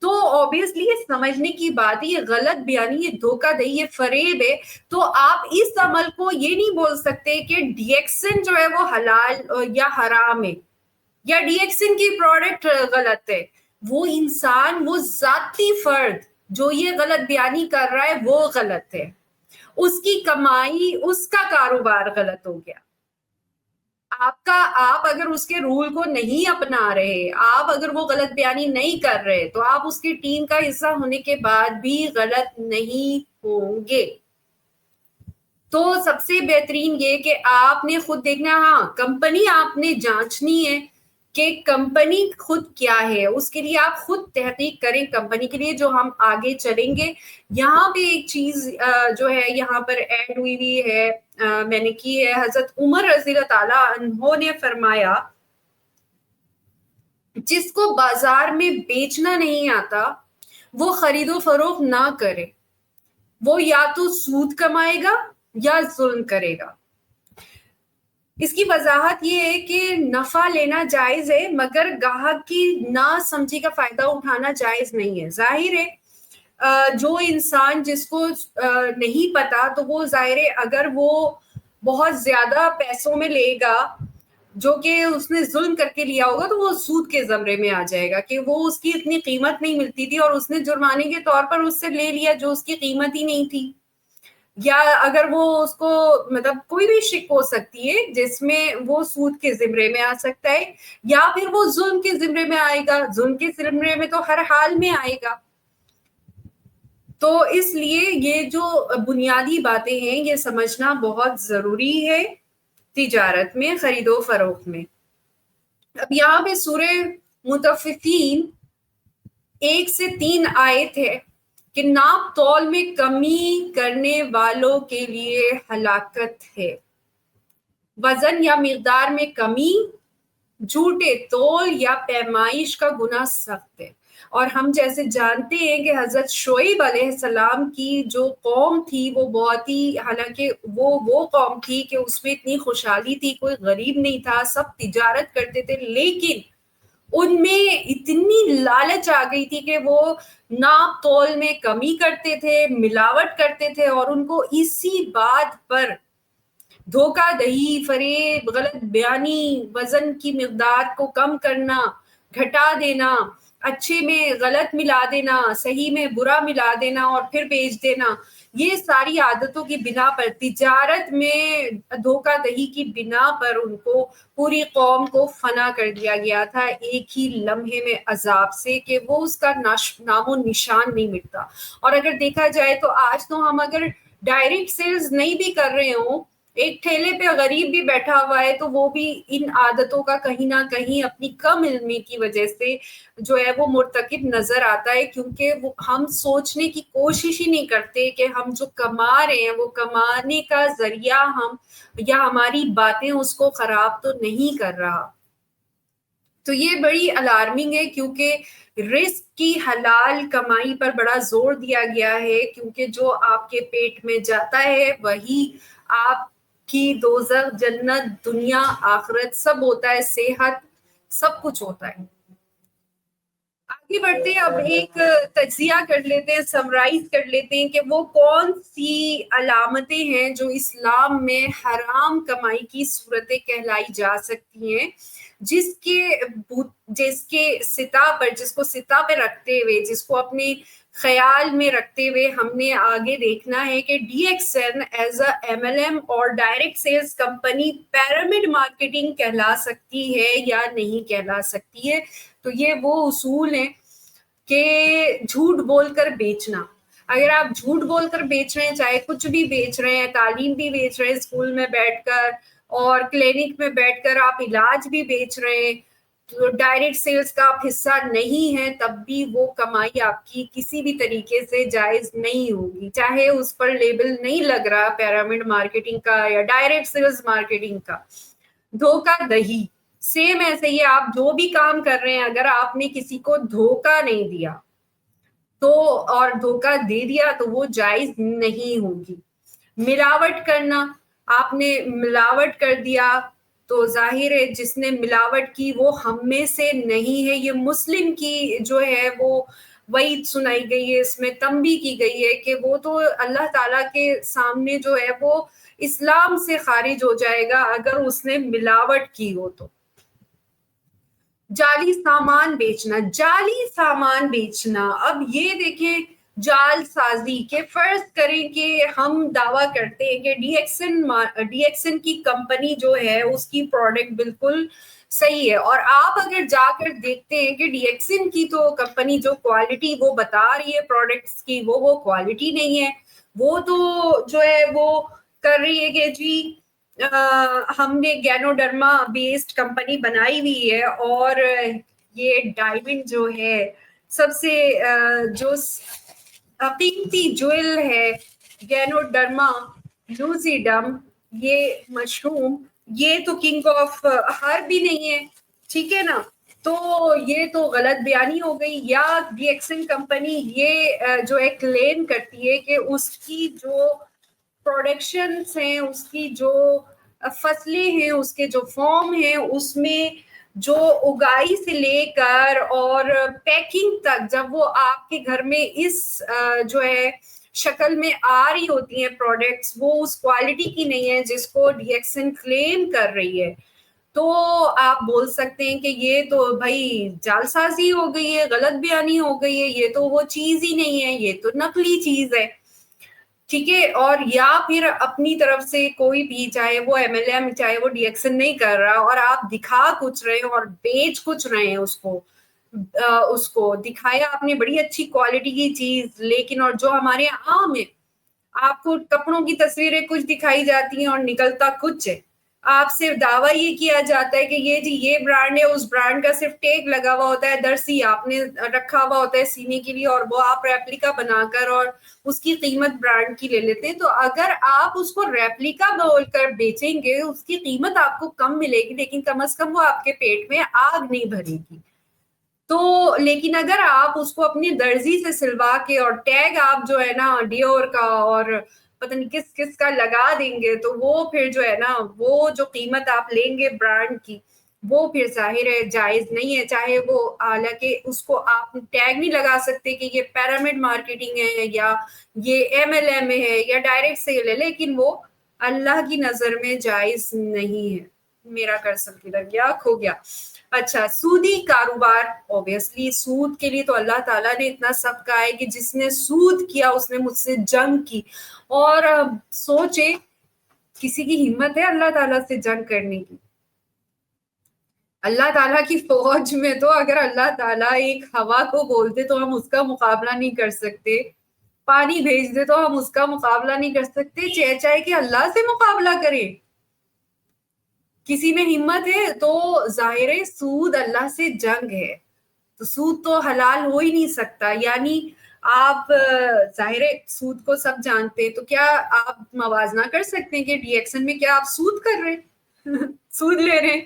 تو obviously یہ سمجھنے کی بات ہے، یہ غلط بیانی، یہ دھوکہ دہی، یہ فریب ہے. تو آپ اس عمل کو یہ نہیں بول سکتے کہ ڈی ایکسن جو ہے وہ حلال یا حرام ہے یا ڈی ایکسن کی پروڈکٹ غلط ہے. وہ انسان، وہ ذاتی فرد جو یہ غلط بیانی کر رہا ہے وہ غلط ہے. اس کی کمائی، اس کا کاروبار غلط ہو گیا. آپ اگر اس کے رول کو نہیں اپنا رہے، آپ اگر وہ غلط بیانی نہیں کر رہے، تو آپ اس کی ٹیم کا حصہ ہونے کے بعد بھی غلط نہیں ہوں گے. تو سب سے بہترین یہ کہ آپ نے خود دیکھنا، ہاں کمپنی آپ نے جانچنی ہے کہ کمپنی خود کیا ہے، اس کے لیے آپ خود تحقیق کریں کمپنی کے لیے، جو ہم آگے چلیں گے. یہاں پہ ایک چیز جو ہے یہاں پر ایڈ ہوئی ہوئی ہے، میں نے کی ہے. حضرت عمر رضی اللہ تعالیٰ عنہ نے فرمایا جس کو بازار میں بیچنا نہیں آتا وہ خرید و فروخت نہ کرے، وہ یا تو سود کمائے گا یا ظلم کرے گا. اس کی وضاحت یہ ہے کہ نفع لینا جائز ہے، مگر گاہک کی نا سمجھی کا فائدہ اٹھانا جائز نہیں ہے. ظاہر ہے جو انسان جس کو نہیں پتا، تو وہ ظاہر ہے اگر وہ بہت زیادہ پیسوں میں لے گا جو کہ اس نے ظلم کر کے لیا ہوگا، تو وہ سود کے زمرے میں آ جائے گا کہ وہ اس کی اتنی قیمت نہیں ملتی تھی اور اس نے جرمانے کے طور پر اس سے لے لیا جو اس کی قیمت ہی نہیں تھی. یا اگر وہ اس کو مطلب کوئی بھی شک ہو سکتی ہے جس میں وہ سود کے زمرے میں آ سکتا ہے، یا پھر وہ ظلم کے زمرے میں آئے گا. ظلم کے زمرے میں تو ہر حال میں آئے گا. تو اس لیے یہ جو بنیادی باتیں ہیں یہ سمجھنا بہت ضروری ہے تجارت میں، خرید و فروخت میں. اب یہاں پہ سورہ مطففین 1 سے 3 آیت ہے کہ ناپ تول میں کمی کرنے والوں کے لیے ہلاکت ہے. وزن یا مقدار میں کمی، جھوٹے تول یا پیمائش کا گناہ سخت ہے. اور ہم جیسے جانتے ہیں کہ حضرت شعیب علیہ السلام کی جو قوم تھی وہ بہت ہی، حالانکہ وہ قوم تھی کہ اس میں اتنی خوشحالی تھی، کوئی غریب نہیں تھا، سب تجارت کرتے تھے، لیکن ان میں اتنی لالچ آ گئی تھی کہ وہ ناپ تول میں کمی کرتے تھے، ملاوٹ کرتے تھے، اور ان کو اسی بات پر دھوکہ دہی، فریب، غلط بیانی، وزن کی مقدار کو کم کرنا، گھٹا دینا، اچھے میں غلط ملا دینا، صحیح میں برا ملا دینا اور پھر بیچ دینا، یہ ساری عادتوں کی بنا پر، تجارت میں دھوکہ دہی کی بنا پر ان کو پوری قوم کو فنا کر دیا گیا تھا ایک ہی لمحے میں عذاب سے، کہ وہ اس کا نام و نشان نہیں مٹتا. اور اگر دیکھا جائے تو آج تو ہم اگر ڈائریکٹ سیلز نہیں بھی کر رہے ہوں، ایک ٹھیلے پہ غریب بھی بیٹھا ہوا ہے تو وہ بھی ان عادتوں کا کہیں نہ کہیں اپنی کم علمی کی وجہ سے جو ہے وہ مرتکب نظر آتا ہے، کیونکہ ہم سوچنے کی کوشش ہی نہیں کرتے کہ ہم جو کما رہے ہیں وہ کمانے کا ذریعہ ہم یا ہماری باتیں اس کو خراب تو نہیں کر رہا. تو یہ بڑی الارمنگ ہے، کیونکہ رزق کی حلال کمائی پر بڑا زور دیا گیا ہے، کیونکہ جو آپ کے پیٹ میں جاتا ہے وہی آپ کی دوزخ، جنت، دنیا، آخرت سب ہوتا ہے، صحت سب کچھ ہوتا ہے. آگے بڑھتے ہیں، اب ایک تجزیہ کر لیتے ہیں، سمرائز کر لیتے ہیں کہ وہ کون سی علامتیں ہیں جو اسلام میں حرام کمائی کی صورتیں کہلائی جا سکتی ہیں، جس کے سطح پر، جس کو سطح پہ رکھتے ہوئے، جس کو اپنے خیال میں رکھتے ہوئے ہم نے آگے دیکھنا ہے کہ DXN ایز اے MLM اور direct sales company pyramid marketing کہلا سکتی ہے یا نہیں کہلا سکتی ہے. تو یہ وہ اصول ہیں کہ جھوٹ بول کر بیچنا. اگر آپ جھوٹ بول کر بیچ رہے ہیں، چاہے کچھ بھی بیچ رہے ہیں، تعلیم بھی بیچ رہے ہیں، اسکول میں بیٹھ کر اور کلینک میں بیٹھ کر آپ علاج بھی بیچ رہے ہیں، تو ڈائریکٹ سیلز کا آپ حصہ نہیں ہے، تب بھی وہ کمائی آپ کی کسی بھی طریقے سے جائز نہیں ہوگی، چاہے اس پر لیبل نہیں لگ رہا پیرامڈ مارکیٹنگ کا یا ڈائریکٹ سیلز مارکیٹنگ کا. دھوکہ دہی سیم ایسے ہی، آپ جو بھی کام کر رہے ہیں اگر آپ نے کسی کو دھوکہ نہیں دیا تو، اور دھوکہ دے دیا تو وہ جائز نہیں ہوگی. ملاوٹ کرنا، آپ نے ملاوٹ کر دیا تو ظاہر ہے جس نے ملاوٹ کی وہ ہم میں سے نہیں ہے. یہ مسلم کی جو ہے وہ وعید سنائی گئی ہے، اس میں تنبیہ کی گئی ہے کہ وہ تو اللہ تعالیٰ کے سامنے جو ہے وہ اسلام سے خارج ہو جائے گا اگر اس نے ملاوٹ کی ہو تو. جعلی سامان بیچنا، اب یہ دیکھیں جال سازی کے فرض کریں کہ ہم دعویٰ کرتے ہیں کہ ڈی ایکسن کی کمپنی جو ہے اس کی پروڈکٹ بالکل صحیح ہے، اور آپ اگر جا کر دیکھتے ہیں کہ ڈی ایکسن کی تو کمپنی جو کوالٹی وہ بتا رہی ہے پروڈکٹس کی وہ کوالٹی نہیں ہے، وہ تو جو ہے وہ کر رہی ہے کہ جی ہم نے گینوڈرما بیسڈ کمپنی بنائی ہوئی ہے، اور یہ ڈائمنڈ جو ہے سب سے جو قیمتی جویل ہے گینوڈرما لوزیڈم، یہ مشروم، یہ تو کنگ آف ہر بھی نہیں ہے، ٹھیک ہے نا؟ تو یہ تو غلط بیانی ہو گئی. یا ڈی ایکسن کمپنی یہ جو ہے کلیم کرتی ہے کہ اس کی جو پروڈکشنز ہیں، اس کی جو فصلیں ہیں، اس کے جو فارم ہیں، اس میں جو اگائی سے لے کر اور پیکنگ تک جب وہ آپ کے گھر میں اس جو ہے شکل میں آ رہی ہوتی ہیں پروڈکٹس، وہ اس کوالٹی کی نہیں ہے جس کو ڈی ایکسن کلیم کر رہی ہے. تو آپ بول سکتے ہیں کہ یہ تو بھائی جعل سازی ہو گئی ہے، غلط بیانی ہو گئی ہے، یہ تو وہ چیز ہی نہیں ہے، یہ تو نقلی چیز ہے، ٹھیک ہے. اور یا پھر اپنی طرف سے کوئی بھی، چاہے وہ ایم ایل ایم چاہے وہ ڈی ایکسن نہیں کر رہا، اور آپ دکھا کچھ رہے ہیں اور بیچ کچھ رہے ہیں اس کو دکھایا آپ نے بڑی اچھی کوالٹی کی چیز، لیکن اور جو ہمارے عام ہے آپ کو کپڑوں کی تصویریں کچھ دکھائی جاتی ہیں اور نکلتا کچھ ہے. آپ سے دعویٰ یہ کیا جاتا ہے کہ یہ جی یہ برانڈ ہے، اس برانڈ کا صرف ٹیگ لگا ہوا ہوتا ہے، درسی آپ نے رکھا ہوا ہوتا ہے سینے کے لیے، اور وہ آپ ریپلیکا بنا کر اور اس کی قیمت برانڈ کی لے لیتے ہیں. تو اگر آپ اس کو ریپلیکا بول کر بیچیں گے اس کی قیمت آپ کو کم ملے گی، لیکن کم از کم وہ آپ کے پیٹ میں آگ نہیں بھرے گی. تو لیکن اگر آپ اس کو اپنی درزی سے سلوا کے اور ٹیگ آپ جو ہے نا ڈیور کا اور پتہ نہیں کس کس کا لگا دیں گے، تو وہ پھر جو ہے نا وہ جو قیمت آپ لیں گے برانڈ کی وہ پھر ظاہر ہے جائز نہیں ہے. چاہے وہ حالانکہ اس کو آپ ٹیگ نہیں لگا سکتے کہ یہ پیرامڈ مارکیٹنگ ہے یا یہ ایم ایل ایم ہے یا ڈائریکٹ سیل ہے، لیکن وہ اللہ کی نظر میں جائز نہیں ہے. میرا کرسر کدھر گیا؟ کھو گیا. اچھا، سودی کاروبار، اوبیسلی سود کے لیے تو اللہ تعالیٰ نے اتنا سب کہا ہے کہ جس نے سود کیا اس نے مجھ سے جنگ کی. اور سوچے کسی کی ہمت ہے اللہ تعالیٰ سے جنگ کرنے کی؟ اللہ تعالیٰ کی فوج میں تو اگر اللہ تعالیٰ ایک ہوا کو بولتے تو ہم اس کا مقابلہ نہیں کر سکتے، پانی بھیج دے تو ہم اس کا مقابلہ نہیں کر سکتے، چاہے کہ اللہ سے مقابلہ کریں. کسی میں ہمت ہے تو ظاہر سود اللہ سے جنگ ہے، تو سود تو حلال ہو ہی نہیں سکتا. یعنی آپ ظاہر سود کو سب جانتے، تو کیا آپ موازنہ کر سکتے ہیں کہ ڈی ایکسن میں کیا آپ سود کر رہے سود لے رہے؟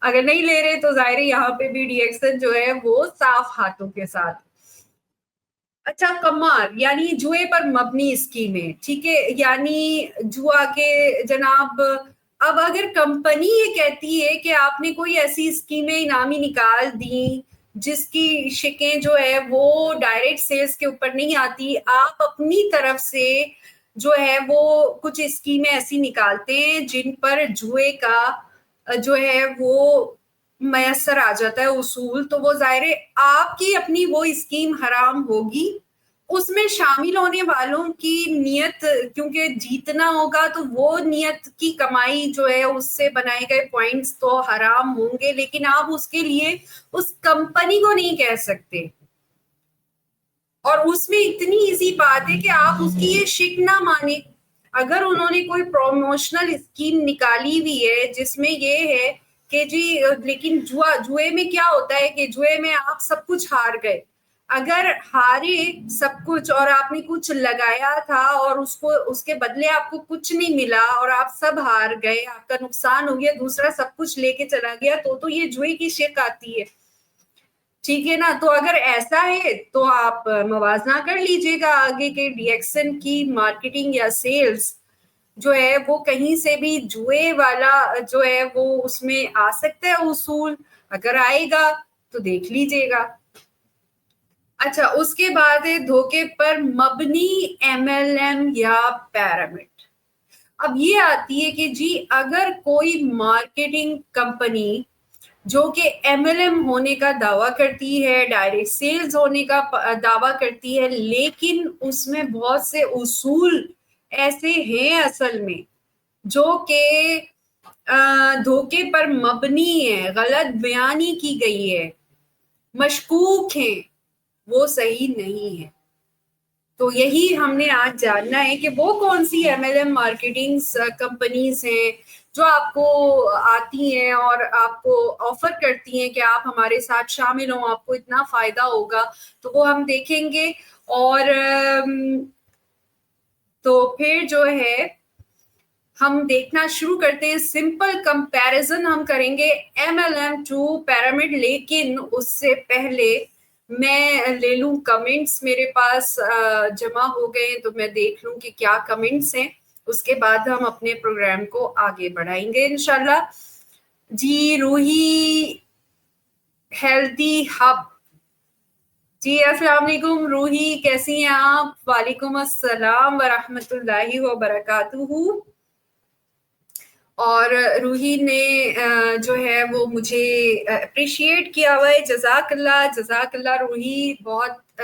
اگر نہیں لے رہے تو ظاہر یہاں پہ بھی ڈی ایکسن جو ہے وہ صاف ہاتھوں کے ساتھ. اچھا، قمار یعنی جوئے پر مبنی اسکیمیں، ٹھیک ہے، یعنی جوا کے جناب اب اگر کمپنی یہ کہتی ہے کہ آپ نے کوئی ایسی اسکیمیں انعامی نکال دی جس کی شکیں جو ہے وہ ڈائریکٹ سیلز کے اوپر نہیں آتی، آپ اپنی طرف سے جو ہے وہ کچھ اسکیمیں ایسی نکالتے ہیں جن پر جوئے کا جو ہے وہ میسر آ جاتا ہے اصول، تو وہ ظاہر آپ کی اپنی وہ اسکیم حرام ہوگی. اس میں شامل ہونے والوں کی نیت کیونکہ جیتنا ہوگا تو وہ نیت کی کمائی جو ہے اس سے بنائے گئے پوائنٹس تو حرام ہوں گے، لیکن آپ اس کے لیے اس کمپنی کو نہیں کہہ سکتے. اور اس میں اتنی ایزی بات ہے کہ آپ اس کی یہ شک نہ مانیں. اگر انہوں نے کوئی پروموشنل اسکیم نکالی ہوئی ہے جس میں یہ ہے کہ جی لیکن جوئے میں کیا ہوتا ہے کہ جوئے میں آپ سب کچھ ہار گئے، اگر ہارے سب کچھ اور آپ نے کچھ لگایا تھا اور اس کے بدلے آپ کو کچھ نہیں ملا اور آپ سب ہار گئے، آپ کا نقصان ہو گیا، دوسرا سب کچھ لے کے چلا گیا، تو یہ جوئے کی شک آتی ہے، ٹھیک ہے نا؟ تو اگر ایسا ہے تو آپ موازنہ کر لیجئے گا آگے کہ ڈی ایکسن کی مارکیٹنگ یا سیلز جو ہے وہ کہیں سے بھی جوئے والا جو ہے وہ اس میں آ سکتا ہے اصول، اگر آئے گا تو دیکھ لیجئے گا. اچھا، اس کے بعد ہے دھوکے پر مبنی ایم ایل ایم یا پیرامڈ. اب یہ آتی ہے کہ جی اگر کوئی مارکیٹنگ کمپنی جو کہ MLM ہونے کا دعویٰ کرتی ہے, ڈائریکٹ سیلز ہونے کا دعویٰ کرتی ہے, لیکن اس میں بہت سے اصول ایسے ہیں اصل میں جو کہ دھوکے پر مبنی ہے, غلط بیانی کی گئی ہے, مشکوک ہیں, وہ صحیح نہیں ہے. تو یہی ہم نے آج جاننا ہے کہ وہ کون سی MLM مارکیٹنگ کمپنیز ہیں جو آپ کو آتی ہیں اور آپ کو آفر کرتی ہیں کہ آپ ہمارے ساتھ شامل ہوں, آپ کو اتنا فائدہ ہوگا. تو وہ ہم دیکھیں گے. اور تو پھر جو ہے ہم دیکھنا شروع کرتے ہیں. سمپل کمپیریزن ہم کریں گے MLM ٹو پیرامڈ, لیکن اس سے پہلے میں لے لوں کمنٹس. میرے پاس جمع ہو گئے تو میں دیکھ لوں کہ کیا کمنٹس ہیں, اس کے بعد ہم اپنے پروگرام کو آگے بڑھائیں گے انشاءاللہ. جی روحی ہیلتھی ہب, جی السلام علیکم روحی, کیسی ہیں آپ؟ وعلیکم السلام ورحمۃ اللہ وبرکاتہ. اور روحی نے جو ہے وہ مجھے اپریشیٹ کیا ہوا ہے, جزاک اللہ جزاک اللہ. روحی بہت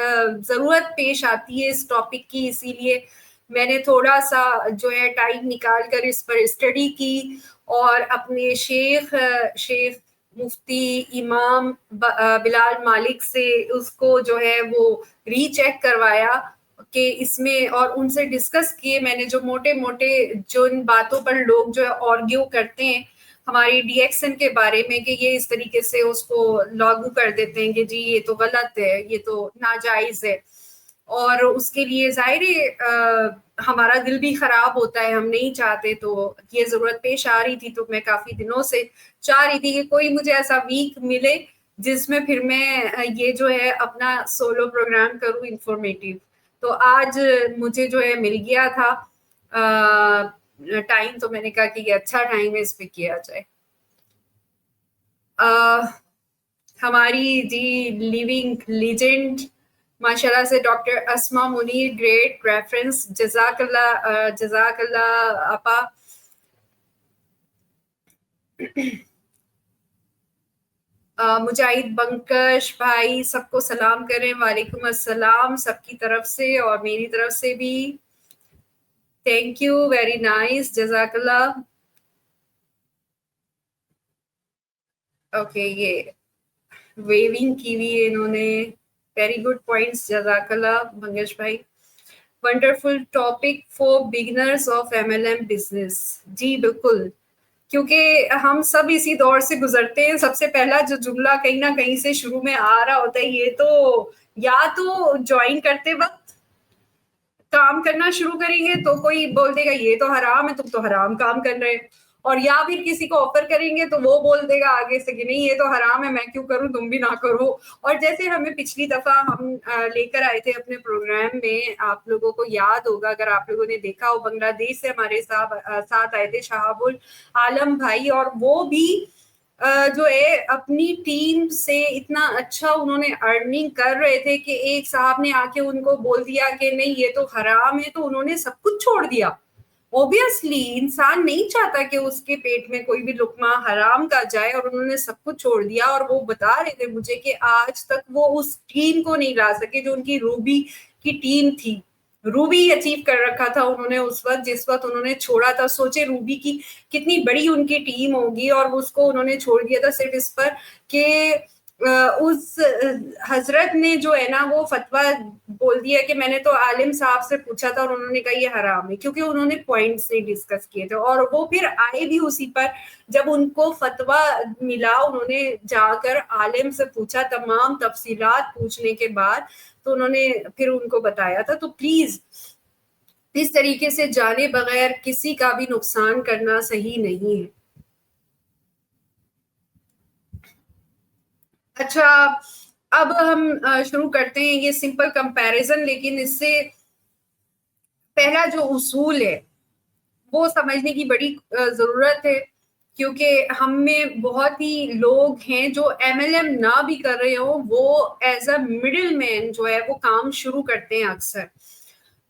ضرورت پیش آتی ہے اس ٹاپک کی, اسی لیے میں نے تھوڑا سا جو ہے ٹائم نکال کر اس پر اسٹڈی کی اور اپنے شیخ مفتی امام بلال مالک سے اس کو جو ہے وہ ری چیک کروایا کہ اس میں, اور ان سے ڈسکس کیے میں نے جو موٹے موٹے جو ان باتوں پر لوگ جو ہے آرگیو کرتے ہیں ہماری DXN کے بارے میں کہ یہ اس طریقے سے اس کو لاگو کر دیتے ہیں کہ جی یہ تو غلط ہے, یہ تو ناجائز ہے, اور اس کے لیے ظاہر ہمارا دل بھی خراب ہوتا ہے, ہم نہیں چاہتے. تو یہ ضرورت پیش آ رہی تھی, تو میں کافی دنوں سے چاہ رہی تھی کہ کوئی مجھے ایسا ویک ملے جس میں پھر میں یہ جو ہے اپنا سولو پروگرام کروں انفارمیٹیو. تو آج مجھے جو ہے مل گیا تھا ٹائم, تو میں نے کہا کہ یہ اچھا ٹائم ہے, اس پہ کیا جائے. ہماری جی لیونگ لیجنڈ ماشاءاللہ سے ڈاکٹر اسما منیر, گریٹ ریفرنس, جزاک اللہ آپا. مجاہد بنکش بھائی سب کو سلام کریں, وعلیکم السلام سب کی طرف سے اور میری طرف سے بھی. تھینک یو, ویری نائس, جزاک اللہ. اوکے, یہ ویونگ کی ہوئی ہے انہوں نے, ویری گڈ پوائنٹس, جزاک اللہ بنگش بھائی. Wonderful topic for beginners of MLM business. جی بالکل, کیونکہ ہم سب اسی دور سے گزرتے ہیں. سب سے پہلا جو جملہ کہیں نہ کہیں سے شروع میں آ رہا ہوتا ہے, یہ تو یا تو جوائن کرتے وقت کام کرنا شروع کریں گے تو کوئی بول دے گا یہ تو حرام ہے, تم تو حرام کام کر رہے, اور یا پھر کسی کو آفر کریں گے تو وہ بول دے گا آگے سے کہ نہیں یہ تو حرام ہے, میں کیوں کروں, تم بھی نہ کرو. اور جیسے ہمیں پچھلی دفعہ ہم لے کر آئے تھے اپنے پروگرام میں, آپ لوگوں کو یاد ہوگا اگر آپ لوگوں نے دیکھا ہو, بنگلہ دیش سے ہمارے ساتھ آئے تھے شہاب العالم بھائی, اور وہ بھی جو ہے اپنی ٹیم سے اتنا اچھا انہوں نے ارننگ کر رہے تھے کہ ایک صاحب نے آ کے ان کو بول دیا کہ نہیں یہ تو حرام ہے, تو انہوں نے سب کچھ چھوڑ دیا. اوبیسلی انسان نہیں چاہتا کہ اس کے پیٹ میں کوئی بھی لقمہ حرام کا جائے, اور انہوں نے سب کچھ چھوڑ دیا. اور وہ بتا رہے تھے مجھے کہ آج تک وہ اس ٹیم کو نہیں لا سکے جو ان کی روبی کی ٹیم تھی. روبی اچیو کر رکھا تھا انہوں نے اس وقت جس وقت انہوں نے چھوڑا تھا. سوچے روبی کی کتنی بڑی ان کی ٹیم ہوگی, اور اس کو انہوں نے چھوڑ دیا تھا صرف اس پر کہ اس حضرت نے جو ہے نا وہ فتویٰ بول دیا کہ میں نے تو عالم صاحب سے پوچھا تھا اور انہوں نے کہا یہ حرام ہے, کیونکہ انہوں نے پوائنٹس نہیں ڈسکس کیے تھے. اور وہ پھر آئے بھی اسی پر, جب ان کو فتویٰ ملا انہوں نے جا کر عالم سے پوچھا, تمام تفصیلات پوچھنے کے بعد تو انہوں نے پھر ان کو بتایا تھا. تو پلیز اس طریقے سے جانے بغیر کسی کا بھی نقصان کرنا صحیح نہیں ہے. اچھا, اب ہم شروع کرتے ہیں یہ سمپل کمپیریزن, لیکن اس سے پہلا جو اصول ہے وہ سمجھنے کی بڑی ضرورت ہے, کیونکہ ہم میں بہت ہی لوگ ہیں جو MLM نہ بھی کر رہے ہوں, وہ ایز اے مڈل مین جو ہے وہ کام شروع کرتے ہیں اکثر.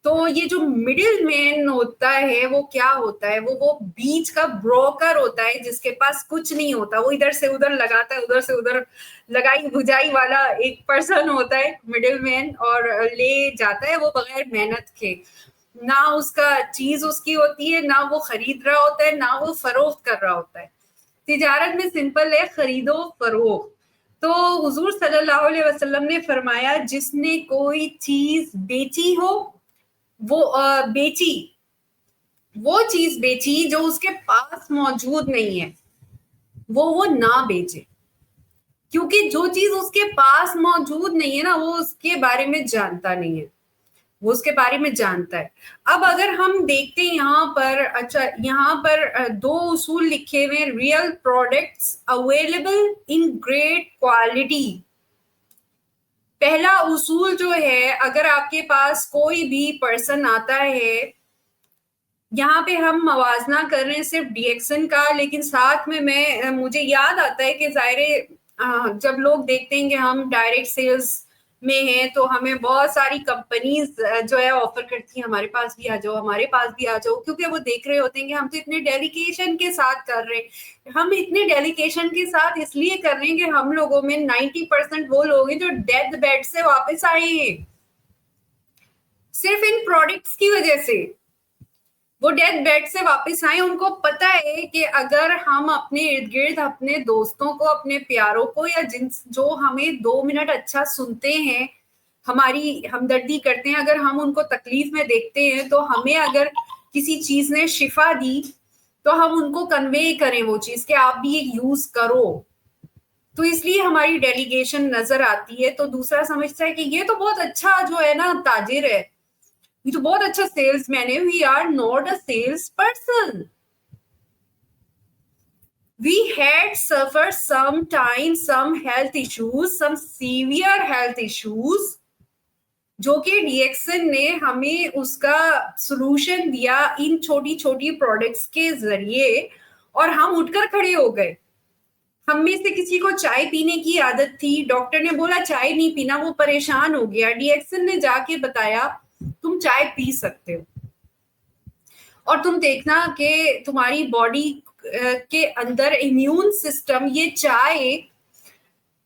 تو یہ جو مڈل مین ہوتا ہے وہ کیا ہوتا ہے, وہ بیچ کا بروکر ہوتا ہے جس کے پاس کچھ نہیں ہوتا, وہ ادھر سے ادھر لگاتا ہے, ادھر سے ادھر لگائی بجائی والا ایک پرسن ہوتا ہے مڈل مین, اور لے جاتا ہے وہ بغیر محنت کے. نہ اس کا چیز اس کی ہوتی ہے, نہ وہ خرید رہا ہوتا ہے, نہ وہ فروخت کر رہا ہوتا ہے. تجارت میں سمپل ہے, خرید و فروخت. تو حضور صلی اللہ علیہ وسلم نے فرمایا جس نے کوئی چیز بیچی ہو, وہ چیز بیچی جو اس کے پاس موجود نہیں ہے, وہ نہ بیچے, کیونکہ جو چیز اس کے پاس موجود نہیں ہے نا, وہ اس کے بارے میں جانتا نہیں ہے, وہ اس کے بارے میں جانتا ہے. اب اگر ہم دیکھتے ہیں یہاں پر, اچھا یہاں پر 2 اصول لکھے ہوئے, real products available in great quality. پہلا اصول جو ہے, اگر آپ کے پاس کوئی بھی پرسن آتا ہے, یہاں پہ ہم موازنہ کر رہے ہیں صرف ڈی ایکسن کا, لیکن ساتھ میں مجھے یاد آتا ہے کہ ظاہر جب لوگ دیکھتے ہیں کہ ہم ڈائریکٹ سیلز میں ہیں تو ہمیں بہت ساری کمپنیز جو ہے آفر کرتی ہیں ہمارے پاس بھی آ جاؤ, ہمارے پاس بھی آ جاؤ, کیونکہ وہ دیکھ رہے ہوتے ہیں کہ ہم تو اتنے ڈیلیکیشن کے ساتھ کر رہے ہیں. ہم اتنے ڈیلیکیشن کے ساتھ اس لیے کر رہے ہیں کہ ہم لوگوں میں 90% وہ لوگ ہیں جو ڈیتھ بیڈ سے واپس آئے ہیں صرف ان پروڈکٹس کی وجہ سے. وہ ڈیتھ بیڈ سے واپس آئے, ان کو پتا ہے کہ اگر ہم اپنے ارد گرد اپنے دوستوں کو, اپنے پیاروں کو, یا جو ہمیں 2 منٹ اچھا سنتے ہیں, ہماری ہمدردی کرتے ہیں, اگر ہم ان کو تکلیف میں دیکھتے ہیں تو ہمیں اگر کسی چیز نے شفا دی تو ہم ان کو کنوے کریں وہ چیز کہ آپ بھی یہ یوز کرو. تو اس لیے ہماری ڈیلیگیشن نظر آتی ہے. تو دوسرا سمجھتا ہے کہ یہ تو بہت اچھا جو ہے نا تاجر ہے, یہ تو بہت اچھا سیلس مین ہے. We are not a sales person. We had suffered sometimes some health issues, some severe health issues, جو کہ ڈی ایکسن نے ہمیں اس کا سولوشن دیا ان چھوٹی چھوٹی پروڈکٹس کے ذریعے, اور ہم اٹھ کر کھڑے ہو گئے. ہم میں سے کسی کو چائے پینے کی عادت تھی, ڈاکٹر نے بولا چائے نہیں پینا, وہ پریشان ہو گیا. ڈی ایکسن نے جا کے بتایا تم چائے پی سکتے ہو, اور تم دیکھنا کہ تمہاری باڈی کے اندر امیون سسٹم, یہ چائے,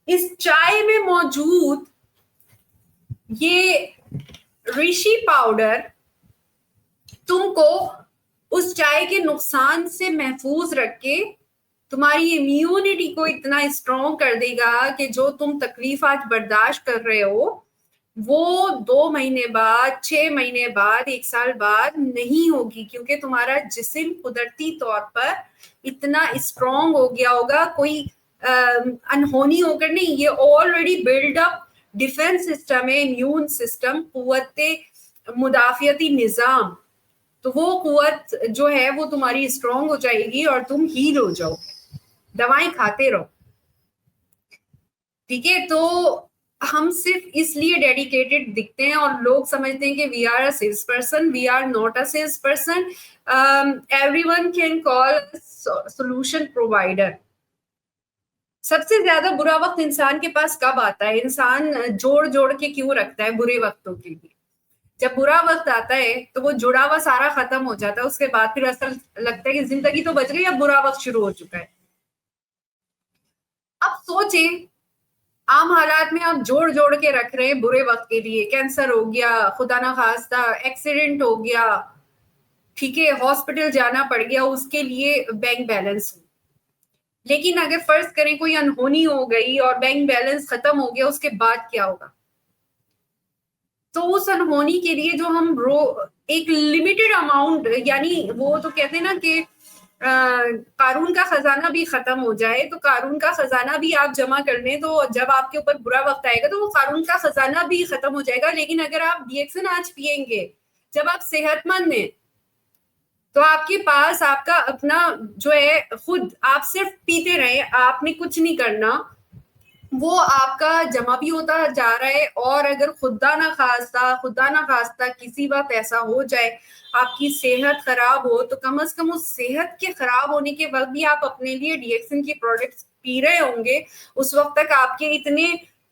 اس چائے میں موجود یہ ریشی پاؤڈر تم کو اس چائے کے نقصان سے محفوظ رکھ کے تمہاری امیونٹی کو اتنا اسٹرانگ کر دے گا کہ جو تم تکلیف آج برداشت کر رہے ہو وہ 2 مہینے بعد, 6 مہینے بعد, 1 سال بعد نہیں ہوگی, کیونکہ تمہارا جسم قدرتی طور پر اتنا اسٹرانگ ہو گیا ہوگا. کوئی انہونی ہو کر نہیں, یہ آلریڈی بلڈ اپ ڈیفense سسٹم ہے, امیون سسٹم, قوت مدافعتی نظام. تو وہ قوت جو ہے وہ تمہاری اسٹرانگ ہو جائے گی اور تم ہیل ہو جاؤ, دوائیں کھاتے رہو. ٹھیک ہے, تو ہم صرف اس لیے ڈیڈیکیٹڈ دکھتے ہیں اور لوگ سمجھتے ہیں کہ we are a sales person. We are not a sales person. Everyone can call solution provider. سب سے زیادہ برا وقت انسان کے پاس کب آتا ہے؟ انسان جوڑ جوڑ کے کیوں رکھتا ہے برے وقتوں کے لیے؟ جب برا وقت آتا ہے تو وہ جڑا ہوا سارا ختم ہو جاتا ہے, اس کے بعد پھر اصل لگتا ہے کہ زندگی تو بچ گئی, اب برا وقت شروع ہو چکا ہے. اب سوچیں, عام حالات میں آپ جوڑ جوڑ کے رکھ رہے ہیں برے وقت کے لیے. کینسر ہو گیا, خدا نخواستہ ایکسیڈنٹ ہو گیا, ٹھیک ہے, ہاسپٹل جانا پڑ گیا, اس کے لیے بینک بیلنس ہو. لیکن اگر فرض کریں کوئی انہونی ہو گئی اور بینک بیلنس ختم ہو گیا, اس کے بعد کیا ہوگا؟ تو اس انہونی کے لیے جو ہم ایک لمیٹڈ اماؤنٹ, یعنی وہ تو کہتے ہیں نا کہ قارون کا خزانہ بھی ختم ہو جائے تو قارون کا خزانہ بھی آپ جمع کر لیں, تو جب آپ کے اوپر برا وقت آئے گا تو وہ قارون کا خزانہ بھی ختم ہو جائے گا. لیکن اگر آپ ڈی ایکسن آج پیئیں گے, جب آپ صحت مند ہیں, تو آپ کے پاس آپ کا اپنا جو ہے خود, آپ صرف پیتے رہیں, آپ نے کچھ نہیں کرنا, وہ آپ کا جمع بھی ہوتا جا رہا ہے. اور اگر خدا نخواستہ کسی وقت ایسا ہو جائے, آپ کی صحت خراب ہو, تو کم از کم اس صحت کے خراب ہونے کے وقت بھی آپ اپنے لیے ڈی ایکسن کی پروڈکٹس پی رہے ہوں گے. اس وقت تک آپ کے اتنے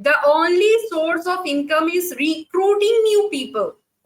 the only source of income is recruiting new people।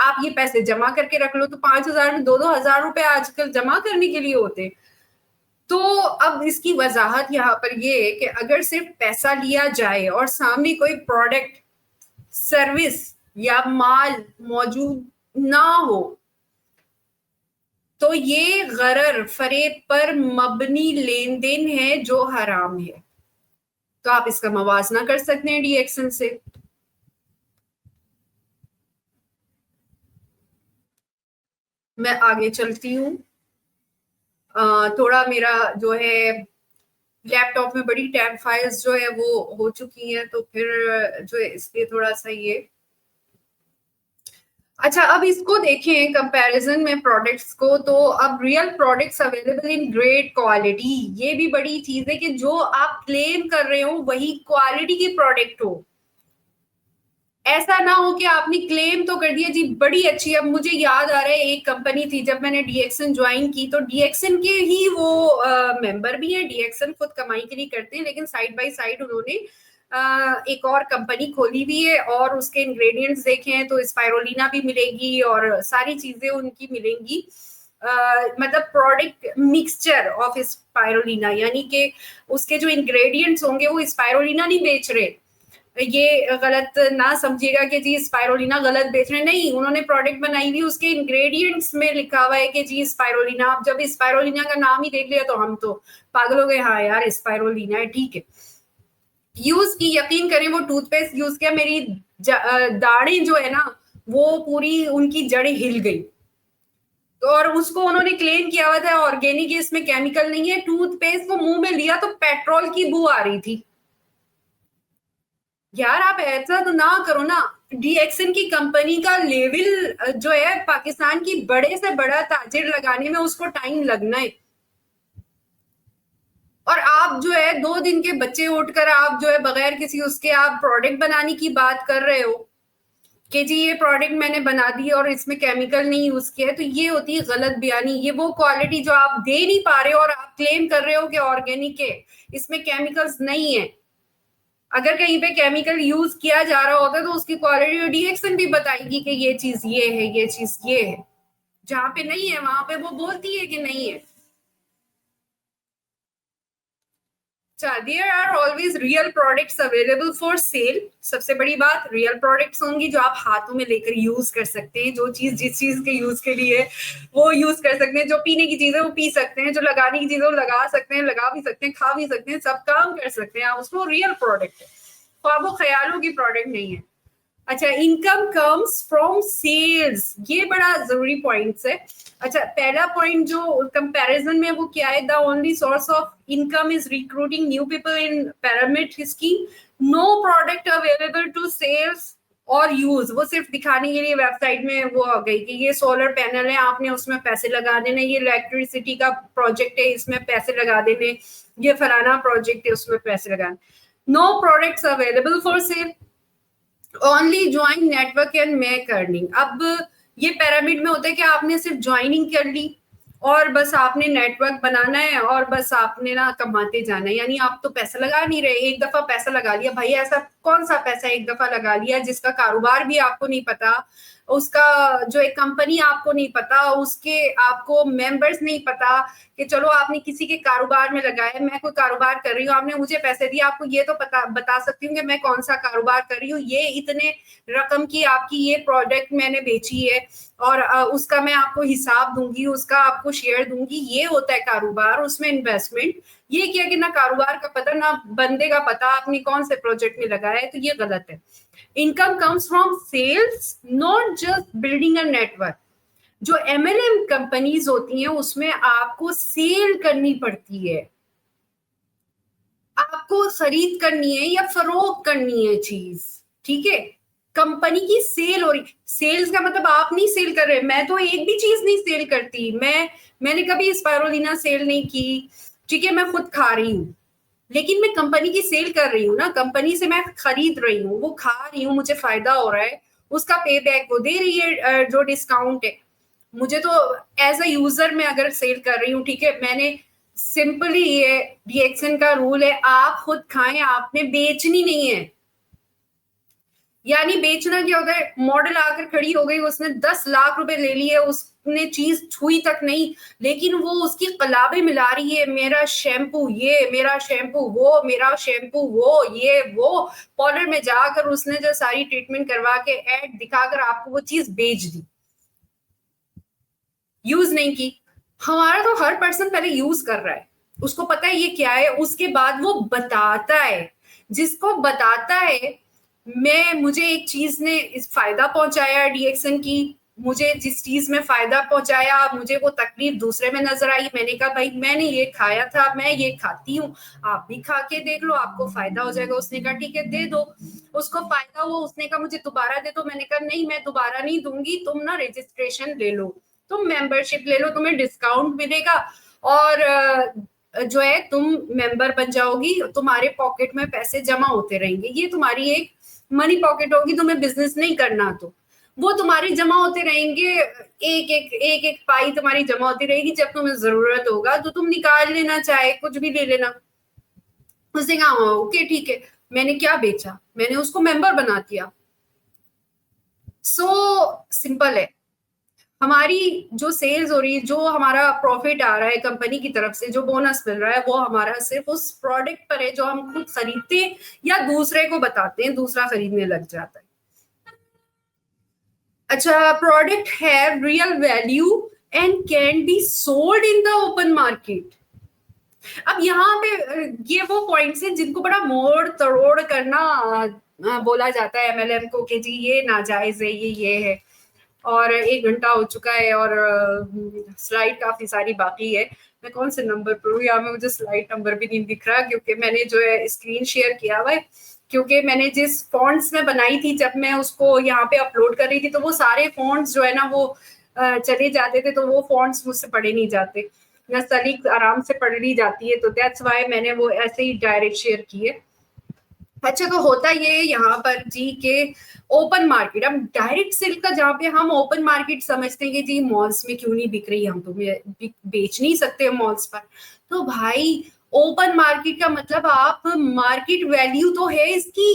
آپ یہ پیسے جمع کر کے رکھ لو, تو 5,000 میں 2,000 روپے آج کل جمع کرنے کے لیے ہوتے. تو اب اس کی وضاحت یہاں پر یہ ہے کہ اگر صرف پیسہ لیا جائے اور سامنے کوئی پروڈکٹ, سروس یا مال موجود نہ ہو, تو یہ غرر فریب پر مبنی لین دین ہے جو حرام ہے. تو آپ اس کا موازنہ کر سکتے ہیں ڈی ایکسن سے. میں آگے چلتی ہوں. تھوڑا میرا جو ہے لیپ ٹاپ میں بڑی ٹیب فائلز جو ہے وہ ہو چکی ہیں, تو پھر جو ہے اس لیے تھوڑا سا یہ. اچھا, اب اس کو دیکھیں کمپیریزن میں پروڈکٹس کو, تو اب real products available in great quality. یہ بھی بڑی چیز ہے کہ جو آپ کلیم کر رہے ہو وہی کوالٹی کی پروڈکٹ ہو. ایسا نہ ہو کہ آپ نے کلیم تو کر دیا جی بڑی اچھی. اب مجھے یاد آ رہا ہے ایک کمپنی تھی جب میں نے ڈی ایکسن جوائن کی, تو ڈی ایکسن کے ہی وہ ممبر بھی ہیں. ڈی ایکسن خود کمائی کے لیے کرتے ہیں, لیکن سائڈ بائی سائڈ انہوں نے ایک اور کمپنی کھولی ہوئی ہے, اور اس کے انگریڈینٹس دیکھیں تو اسپائرولینا بھی ملے گی اور ساری چیزیں ان کی ملیں گی. مطلب پروڈکٹ مکسچر آف اسپائرولینا, یعنی کہ اس کے جو انگریڈینٹس ہوں گے وہ اسپائرولینا نہیں بیچ رہے. یہ غلط نہ سمجھیے گا کہ جی اسپائرولینا غلط بیچ رہے, نہیں, انہوں نے پروڈکٹ بنائی ہوئی, اس کے انگریڈینٹس میں لکھا ہوا ہے کہ جی اسپائرولینا. اب جب اسپائرولینا کا نام ہی دیکھ لیا تو ہم تو پاگل ہو گئے, ہاں یار اسپائرولینا ہے, ٹھیک ہے. یوز کی, یقین کریں وہ ٹوتھ پیسٹ یوز کیا, میری داڑیں جو ہے نا وہ پوری ان کی جڑیں ہل گئی. اور اس کو انہوں نے کلیم کیا ہوا تھا آرگینک, اس میں کیمیکل نہیں ہے. ٹوتھ پیسٹ وہ منہ میں لیا تو پیٹرول کی بو آ رہی تھی. یار آپ ایسا تو نہ کرو نا. ڈی ایکسن کی کمپنی کا لیول جو ہے پاکستان کی بڑے سے بڑا تاجر لگانے میں اس کو ٹائم لگنا ہے, اور آپ جو ہے 2 دن کے بچے اٹھ کر آپ جو ہے بغیر کسی اس کے آپ پروڈکٹ بنانے کی بات کر رہے ہو کہ جی یہ پروڈکٹ میں نے بنا دی اور اس میں کیمیکل نہیں یوز کیا ہے. تو یہ ہوتی ہے غلط بیانی. یہ وہ کوالٹی جو آپ دے نہیں پا رہے ہو اور آپ کلیم کر رہے ہو کہ آرگینک ہے, اس میں کیمیکلز نہیں ہیں. اگر کہیں پہ کیمیکل یوز کیا جا رہا ہوتا ہے تو اس کی کوالٹی ڈی ایکسن بھی بتائے گی کہ یہ چیز یہ ہے, یہ چیز یہ ہے. جہاں پہ نہیں ہے وہاں پہ وہ بولتی ہے کہ نہیں ہے. There are always real products available for sale. سب سے بڑی بات ریئل پروڈکٹس ہوں گی جو آپ ہاتھوں میں لے کر یوز کر سکتے ہیں. جو چیز جس چیز کے یوز کے لیے وہ یوز کر سکتے ہیں. جو پینے کی چیزیں وہ پی سکتے ہیں, جو لگانے کی چیزیں وہ لگا سکتے ہیں, لگا بھی سکتے ہیں, کھا بھی سکتے ہیں, سب کام کر سکتے ہیں. اس کو ریئل پروڈکٹ ہے, خواب و خیالوں کی پروڈکٹ نہیں ہے. اچھا, انکم کمز فرام سیلز, یہ بڑا ضروری پوائنٹس ہے. اچھا, پہلا پوائنٹ جو کمپیریزن میں وہ کیا ہے, the only source of income is recruiting new people in pyramid scheme. No product available to sales اور یوز. وہ صرف دکھانے کے لیے ویب سائٹ میں وہ آ گئی کہ یہ سولر پینل ہے, آپ نے اس میں پیسے لگا دینے, یہ الیکٹریسٹی کا پروجیکٹ ہے, اس میں پیسے لگا دینے, یہ فلانا پروجیکٹ ہے, اس میں پیسے لگانے. No products available for sale, only join network and make earning. اب یہ پیرامڈ میں ہوتا ہے کہ آپ نے صرف جوائننگ کر لی اور بس آپ نے نیٹ ورک بنانا ہے اور بس آپ نے نا کماتے جانا ہے. یعنی آپ تو پیسہ لگا نہیں رہے, ایک دفعہ پیسہ لگا لیا. بھائی ایسا کون سا پیسہ ایک دفعہ لگا لیا جس کا کاروبار بھی آپ کو نہیں پتا, اس کا جو ایک کمپنی آپ کو نہیں پتا, اس کے آپ کو ممبرس نہیں پتا کہ چلو آپ نے کسی کے کاروبار میں لگایا. میں کوئی کاروبار کر رہی ہوں, آپ نے مجھے پیسے دیے, آپ کو یہ تو بتا سکتی ہوں کہ میں کون سا کاروبار کر رہی ہوں, یہ اتنے رقم کی آپ کی یہ پروڈکٹ میں نے بیچی ہے اور اس کا میں آپ کو حساب دوں گی, اس کا آپ کو شیئر دوں گی. یہ ہوتا ہے کاروبار, اس میں انویسٹمنٹ. یہ کیا کہ نہ کاروبار کا پتہ نہ بندے کا پتہ, آپ نے کون سے پروجیکٹ میں لگایا ہے, تو یہ غلط ہے. Income comes from sales, not just building a network. جو ایم ایل ایم کمپنیز ہوتی ہیں اس میں آپ کو سیل کرنی پڑتی ہے, آپ کو خرید کرنی ہے یا فروخت کرنی ہے چیز, ٹھیک ہے. کمپنی کی سیل ہو رہی. سیلز کا مطلب آپ نہیں سیل کر رہے. میں تو ایک بھی چیز نہیں سیل کرتی, میں نے کبھی اسپائرولینا سیل نہیں کی, ٹھیک ہے, میں خود کھا رہی ہوں, لیکن میں کمپنی کی سیل کر رہی ہوں نا. کمپنی سے میں خرید رہی ہوں, وہ کھا رہی ہوں, مجھے فائدہ ہو رہا ہے, اس کا پے بیک وہ دے رہی ہے جو ڈسکاؤنٹ ہے. مجھے تو ایز اے یوزر میں اگر سیل کر رہی ہوں, ٹھیک ہے, میں نے سمپلی یہ ڈی ایکسن کا رول ہے, آپ خود کھائیں, آپ نے بیچنی نہیں ہے. یعنی بیچنا کیا ہوتا ہے, ماڈل آ کر کھڑی ہو گئی, اس نے 10 لاکھ روپے لے لیے, اس نے چیز چھوئی تک نہیں, لیکن وہ اس کی قلابیں ملا رہی ہے, میرا شیمپو یہ, میرا شیمپو وہ, میرا شیمپو وہ, یہ وہ, پارلر میں جا کر اس نے جو ساری ٹریٹمنٹ کروا کے ایڈ دکھا کر آپ کو وہ چیز بیچ دی, یوز نہیں کی. ہمارا تو ہر پرسن پہلے یوز کر رہا ہے, اس کو پتا ہے یہ کیا ہے, اس کے بعد وہ بتاتا ہے. جس کو بتاتا ہے مجھے ایک چیز نے فائدہ پہنچایا ڈی ایکسن کی, مجھے جس چیز میں فائدہ پہنچایا مجھے وہ تکلیف دوسرے میں نظر آئی, میں نے کہا بھائی میں نے یہ کھایا تھا, میں یہ کھاتی ہوں, آپ بھی کھا کے دیکھ لو, آپ کو فائدہ ہو جائے گا. اس نے کہا ٹھیک ہے دے دو. اس کو فائدہ ہوا, اس نے کہا مجھے دوبارہ دے دو. میں نے کہا نہیں میں دوبارہ نہیں دوں گی, تم نا رجسٹریشن لے لو, تم ممبر شپ لے لو, تمہیں ڈسکاؤنٹ ملے گا, اور جو ہے تم ممبر بن جاؤ گی, تمہارے پاکٹ میں پیسے جمع ہوتے رہیں گے, یہ تمہاری ایک منی پاکٹ ہوگی, تمہیں بزنس نہیں کرنا تو وہ تمہاری جمع ہوتے رہیں گے, ایک ایک پائی تمہاری جمع ہوتی رہے گی, جب تمہیں ضرورت ہوگا تو تم نکال لینا, چاہے کچھ بھی لے لینا. اس نے کہا اوکے ٹھیک ہے. میں نے کیا بیچا, میں نے اس کو ممبر بنا دیا. سو سمپل ہے, ہماری جو سیلز ہو رہی ہے, جو ہمارا پروفٹ آ رہا ہے کمپنی کی طرف سے, جو بونس مل رہا ہے, وہ ہمارا صرف اس پروڈکٹ پر ہے جو ہم خود خریدتے ہیں یا دوسرے کو بتاتے ہیں, دوسرا خریدنے لگ جاتا ہے. اچھا, product have real value and can be sold in the open market. اب یہاں پہ یہ وہ پوائنٹس ہیں جن کو بڑا موڑ تروڑ کرنا بولا جاتا ہے ایم ایل ایم کو, کہ جی یہ ناجائز ہے, یہ ہے. اور 1 گھنٹہ ہو چکا ہے اور سلائڈ کافی ساری باقی ہے. میں کون سے نمبر پر ہوں, یہاں میں مجھے سلائڈ نمبر بھی نہیں دکھ رہا, کیونکہ میں نے جو ہے اسکرین شیئر کیا ہوا ہے, کیونکہ میں نے جس فونٹس میں بنائی تھی جب میں اس کو یہاں پہ اپلوڈ کر رہی تھی, تو وہ سارے فونٹس جو ہے نا وہ چلے جاتے تھے, تو وہ فونٹس مجھ سے پڑھے نہیں جاتے, نستعلیق آرام سے پڑھ لی جاتی ہے, تو دیٹس وائی میں نے وہ ایسے ہی ڈائریکٹ شیئر کیے. اچھا, تو ہوتا یہ یہاں پر جی کہ اوپن مارکیٹ, اب ڈائریکٹ سیل کا جہاں پہ ہم اوپن مارکیٹ سمجھتے ہیں کہ جی مالس میں کیوں نہیں بک رہی, ہم تو بیچ نہیں سکتے مالس پر. تو بھائی اوپن مارکیٹ کا مطلب آپ مارکیٹ ویلیو تو ہے اس کی,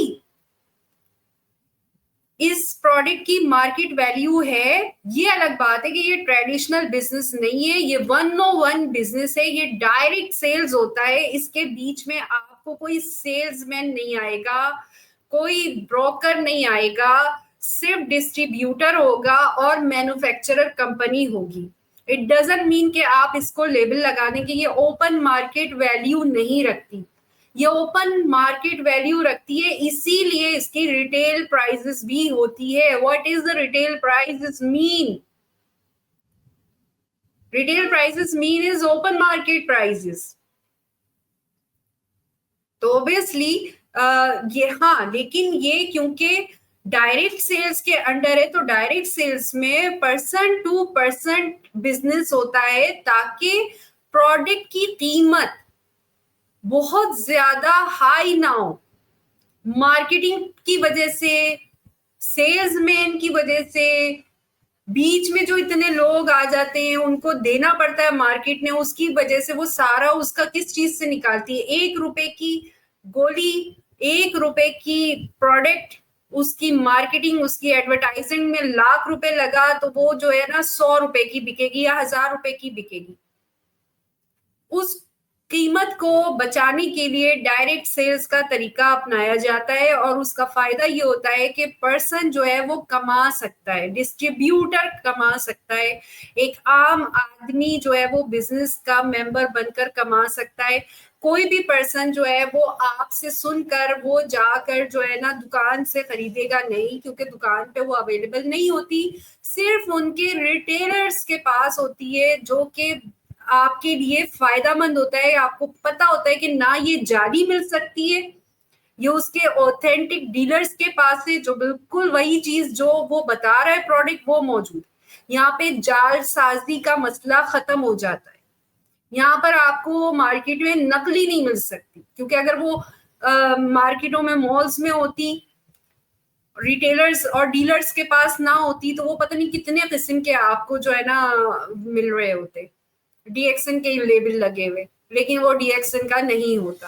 اس پروڈکٹ کی مارکیٹ ویلیو ہے. یہ الگ بات ہے کہ یہ ٹریڈیشنل بزنس نہیں ہے, یہ 101 بزنس ہے, یہ ڈائریکٹ سیلز ہوتا ہے. اس کے بیچ میں آپ کو کوئی سیلز مین نہیں آئے گا, کوئی بروکر نہیں آئے گا, صرف ڈسٹریبیوٹر ہوگا اور مینوفیکچرر کمپنی ہوگی. اٹ ڈزنٹ مین کہ آپ اس کو لیبل لگانے کے یہ اوپن مارکیٹ ویلیو نہیں رکھتی. یہ اوپن مارکیٹ ویلیو رکھتی ہے, اسی لیے اس کی ریٹیل پرائزز بھی ہوتی ہے. What is the retail prices mean? Retail prices mean is open market prices. تو اوبیسلی یہ ہاں, لیکن یہ کیونکہ ڈائریکٹ سیلز کے انڈر ہے, تو ڈائریکٹ سیلز میں پرسن ٹو پرسن بزنس ہوتا ہے, تاکہ پروڈکٹ کی قیمت بہت زیادہ ہائی نہ ہو. مارکیٹنگ کی وجہ سے, سیلز مین کی وجہ سے, بیچ میں جو اتنے لوگ آ جاتے ہیں ان کو دینا پڑتا ہے مارکیٹ نے, اس کی وجہ سے وہ سارا اس کا کس چیز سے نکالتی ہے, 1 روپے کی گولی, 1 روپے کی پروڈکٹ, اس کی مارکیٹنگ, اس کی ایڈورٹائزنگ میں لاکھ روپے لگا تو وہ جو ہے نا 100 روپے کی بکے گی یا 1000 روپے کی بکے گی. اس قیمت کو بچانے کے لیے ڈائریکٹ سیلز کا طریقہ اپنایا جاتا ہے, اور اس کا فائدہ یہ ہوتا ہے کہ پرسن جو ہے وہ کما سکتا ہے, ڈسٹریبیوٹر کما سکتا ہے, ایک عام آدمی جو ہے وہ بزنس کا ممبر بن کر کما سکتا ہے. کوئی بھی پرسن جو ہے وہ آپ سے سن کر وہ جا کر جو ہے نا دکان سے خریدے گا نہیں, کیونکہ دکان پہ وہ اویلیبل نہیں ہوتی, صرف ان کے ریٹیلرز کے پاس ہوتی ہے, جو کہ آپ کے لیے فائدہ مند ہوتا ہے. آپ کو پتا ہوتا ہے کہ نہ یہ جعلی مل سکتی ہے, یہ اس کے اوتھینٹک ڈیلرز کے پاس ہے, جو بالکل وہی چیز جو وہ بتا رہا ہے پروڈکٹ وہ موجود. یہاں پہ جال سازی کا مسئلہ ختم ہو جاتا ہے. یہاں پر آپ کو مارکیٹ میں نقلی نہیں مل سکتی, کیونکہ اگر وہ مارکیٹوں میں مالز میں ہوتی, ریٹیلرز اور ڈیلرز کے پاس نہ ہوتی, تو وہ پتہ نہیں کتنے قسم کے آپ کو جو ہے نا مل رہے ہوتے, ڈی ایکسن کے لیبل لگے ہوئے, لیکن وہ ڈی ایکسن کا نہیں ہوتا.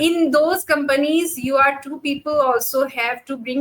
In those companies you are 2 people also have to bring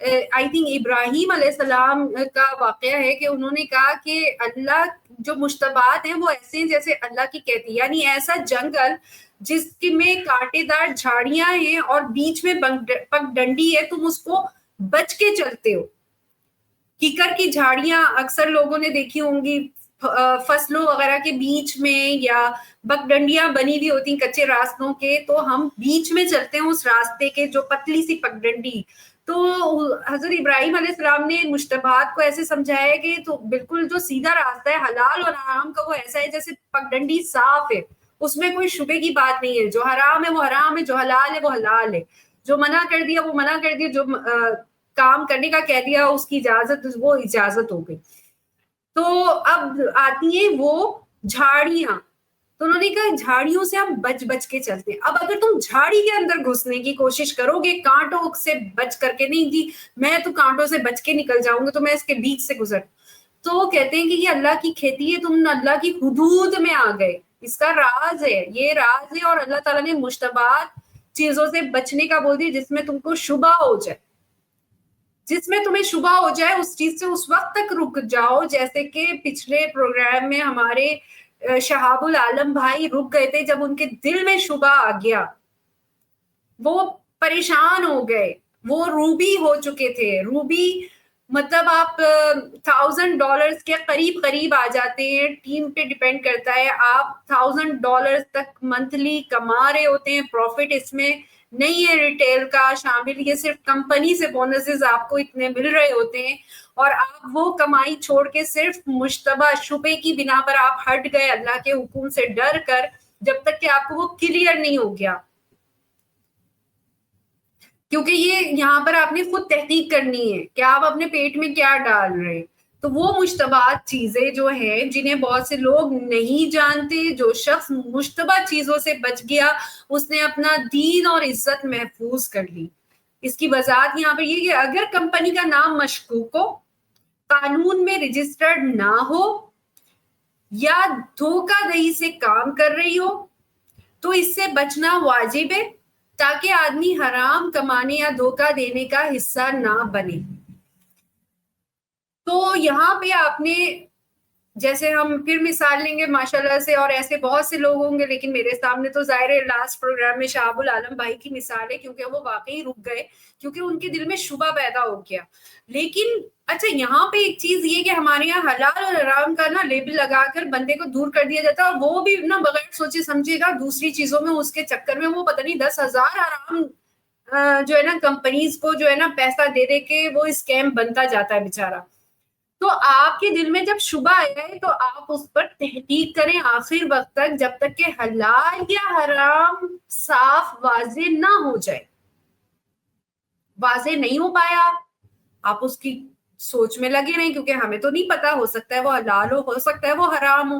I think Ibrahim علیہ السلام کا واقعہ ہے کہ انہوں نے کہا کہ اللہ جو مشتبہات ہیں وہ ایسے ہیں جیسے اللہ کی کہتی، یعنی ایسا جنگل جس میں کانٹے دار جھاڑیاں ہیں اور بیچ میں پگ ڈنڈی ہے، تم اس کو بچ کے چلتے ہو. کیکر کی جھاڑیاں اکثر لوگوں نے دیکھی ہوں گی فصلوں وغیرہ کے بیچ میں، یا بک ڈنڈیاں بنی ہوئی ہوتی کچے راستوں کے، تو ہم بیچ میں چلتے ہیں اس راستے کے، جو پتلی سی پگ ڈنڈی. تو حضرت ابراہیم علیہ السلام نے مشتبہات کو ایسے سمجھایا کہ تو بالکل جو سیدھا راستہ ہے حلال اور حرام کا، وہ ایسا ہے جیسے پگ ڈنڈی صاف ہے، اس میں کوئی شبے کی بات نہیں ہے. جو حرام ہے وہ حرام ہے، جو حلال ہے وہ حلال ہے، جو منع کر دیا وہ منع کر دیا، جو کام کرنے کا کہہ دیا اس کی اجازت، وہ اجازت ہو گئی. تو اب آتی ہیں وہ جھاڑیاں، تو انہوں نے کہا جھاڑیوں سے ہم بچ بچ کے چلتے ہیں. اب اگر تم جھاڑی کے اندر گھسنے کی کوشش کرو گے کانٹوں سے بچ کر کے، نہیں جی میں تو کانٹوں سے بچ کے نکل جاؤں گا، تو میں اس کے بیچ سے گزر، تو کہتے ہیں کہ یہ اللہ کی کھیتی ہے، تم اللہ کی حدود میں آ گئے. اس کا راز ہے، یہ راز ہے. اور اللہ تعالیٰ نے مشتبہات چیزوں سے بچنے کا بول دی جس میں تم کو شبہ ہو جائے، جس میں تمہیں شبہ ہو جائے اس چیز سے اس وقت تک رک جاؤ. جیسے کہ پچھلے پروگرام میں ہمارے شہاب العالم بھائی رک گئے تھے جب ان کے دل میں شبہ آ گیا، وہ پریشان ہو گئے، وہ روبی ہو چکے تھے. روبی مطلب آپ $1000 کے قریب قریب آ جاتے ہیں، ٹیم پہ ڈیپینڈ کرتا ہے. آپ $1000 تک منتھلی کما رہے ہوتے ہیں. پروفٹ اس میں نہیں ہے ریٹیل کا شامل، یہ صرف کمپنی سے بونسز آپ کو اتنے مل رہے ہوتے ہیں، اور آپ وہ کمائی چھوڑ کے صرف مشتبہ شبے کی بنا پر آپ ہٹ گئے اللہ کے حکم سے ڈر کر، جب تک کہ آپ کو وہ کلیئر نہیں ہو گیا. کیونکہ یہ یہاں پر آپ نے خود تحقیق کرنی ہے کہ آپ اپنے پیٹ میں کیا ڈال رہے ہیں. تو وہ مشتبہات چیزیں جو ہیں جنہیں بہت سے لوگ نہیں جانتے، جو شخص مشتبہ چیزوں سے بچ گیا اس نے اپنا دین اور عزت محفوظ کر لی. اس کی وضاحت یہاں پہ یہ کہ اگر کمپنی کا نام مشکوک ہو، قانون میں رجسٹرڈ نہ ہو، یا دھوکہ دہی سے کام کر رہی ہو، تو اس سے بچنا واجب ہے تاکہ آدمی حرام کمانے یا دھوکہ دینے کا حصہ نہ بنے. تو یہاں پہ آپ نے، جیسے ہم پھر مثال لیں گے ماشاءاللہ سے، اور ایسے بہت سے لوگ ہوں گے، لیکن میرے سامنے تو ظاہر ہے لاسٹ پروگرام میں شہاب العالم بھائی کی مثال ہے، کیونکہ وہ واقعی رک گئے، کیونکہ ان کے دل میں شبہ پیدا ہو گیا. لیکن اچھا یہاں پہ ایک چیز یہ کہ ہمارے یہاں حلال اور حرام کا نا لیبل لگا کر بندے کو دور کر دیا جاتا ہے، اور وہ بھی نا بغیر سوچے سمجھے گا دوسری چیزوں میں، اس کے چکر میں وہ پتہ نہیں 10,000 حرام جو ہے نا کمپنیز کو جو ہے نا پیسہ دے دے کے وہ اسکیم بنتا جاتا ہے بیچارہ. تو آپ کے دل میں جب شبہ آیا ہے تو آپ اس پر تحقیق کریں آخر وقت تک، جب تک کہ حلال یا حرام صاف واضح نہ ہو جائے. واضح نہیں ہو پایا آپ اس کی سوچ میں لگے رہیں، کیونکہ ہمیں تو نہیں پتا، ہو سکتا ہے وہ حلال ہو سکتا ہے وہ حرام ہو.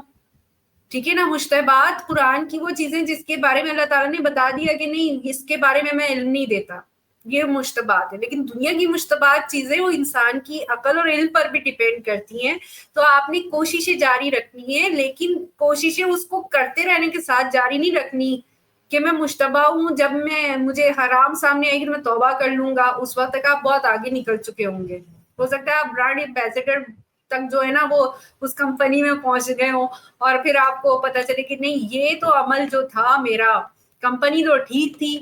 ٹھیک ہے نا. مشتبہات قرآن کی وہ چیزیں جس کے بارے میں اللہ تعالیٰ نے بتا دیا کہ نہیں اس کے بارے میں علم نہیں دیتا، یہ مشتبہات ہے. لیکن دنیا کی مشتبہات چیزیں وہ انسان کی عقل اور علم پر بھی ڈیپینڈ کرتی ہیں. تو آپ نے کوششیں جاری رکھنی ہے، لیکن کوششیں اس کو کرتے رہنے کے ساتھ جاری نہیں رکھنی کہ میں مشتبہ ہوں، جب مجھے حرام سامنے آئے گی میں توبہ کر لوں گا. اس وقت تک آپ بہت آگے نکل چکے ہوں گے. ہو سکتا ہے آپ برانڈ ایمبیسڈر تک جو ہے نا وہ اس کمپنی میں پہنچ گئے ہوں، اور پھر آپ کو پتا چلے کہ نہیں یہ تو عمل جو تھا میرا، کمپنی تو ٹھیک تھی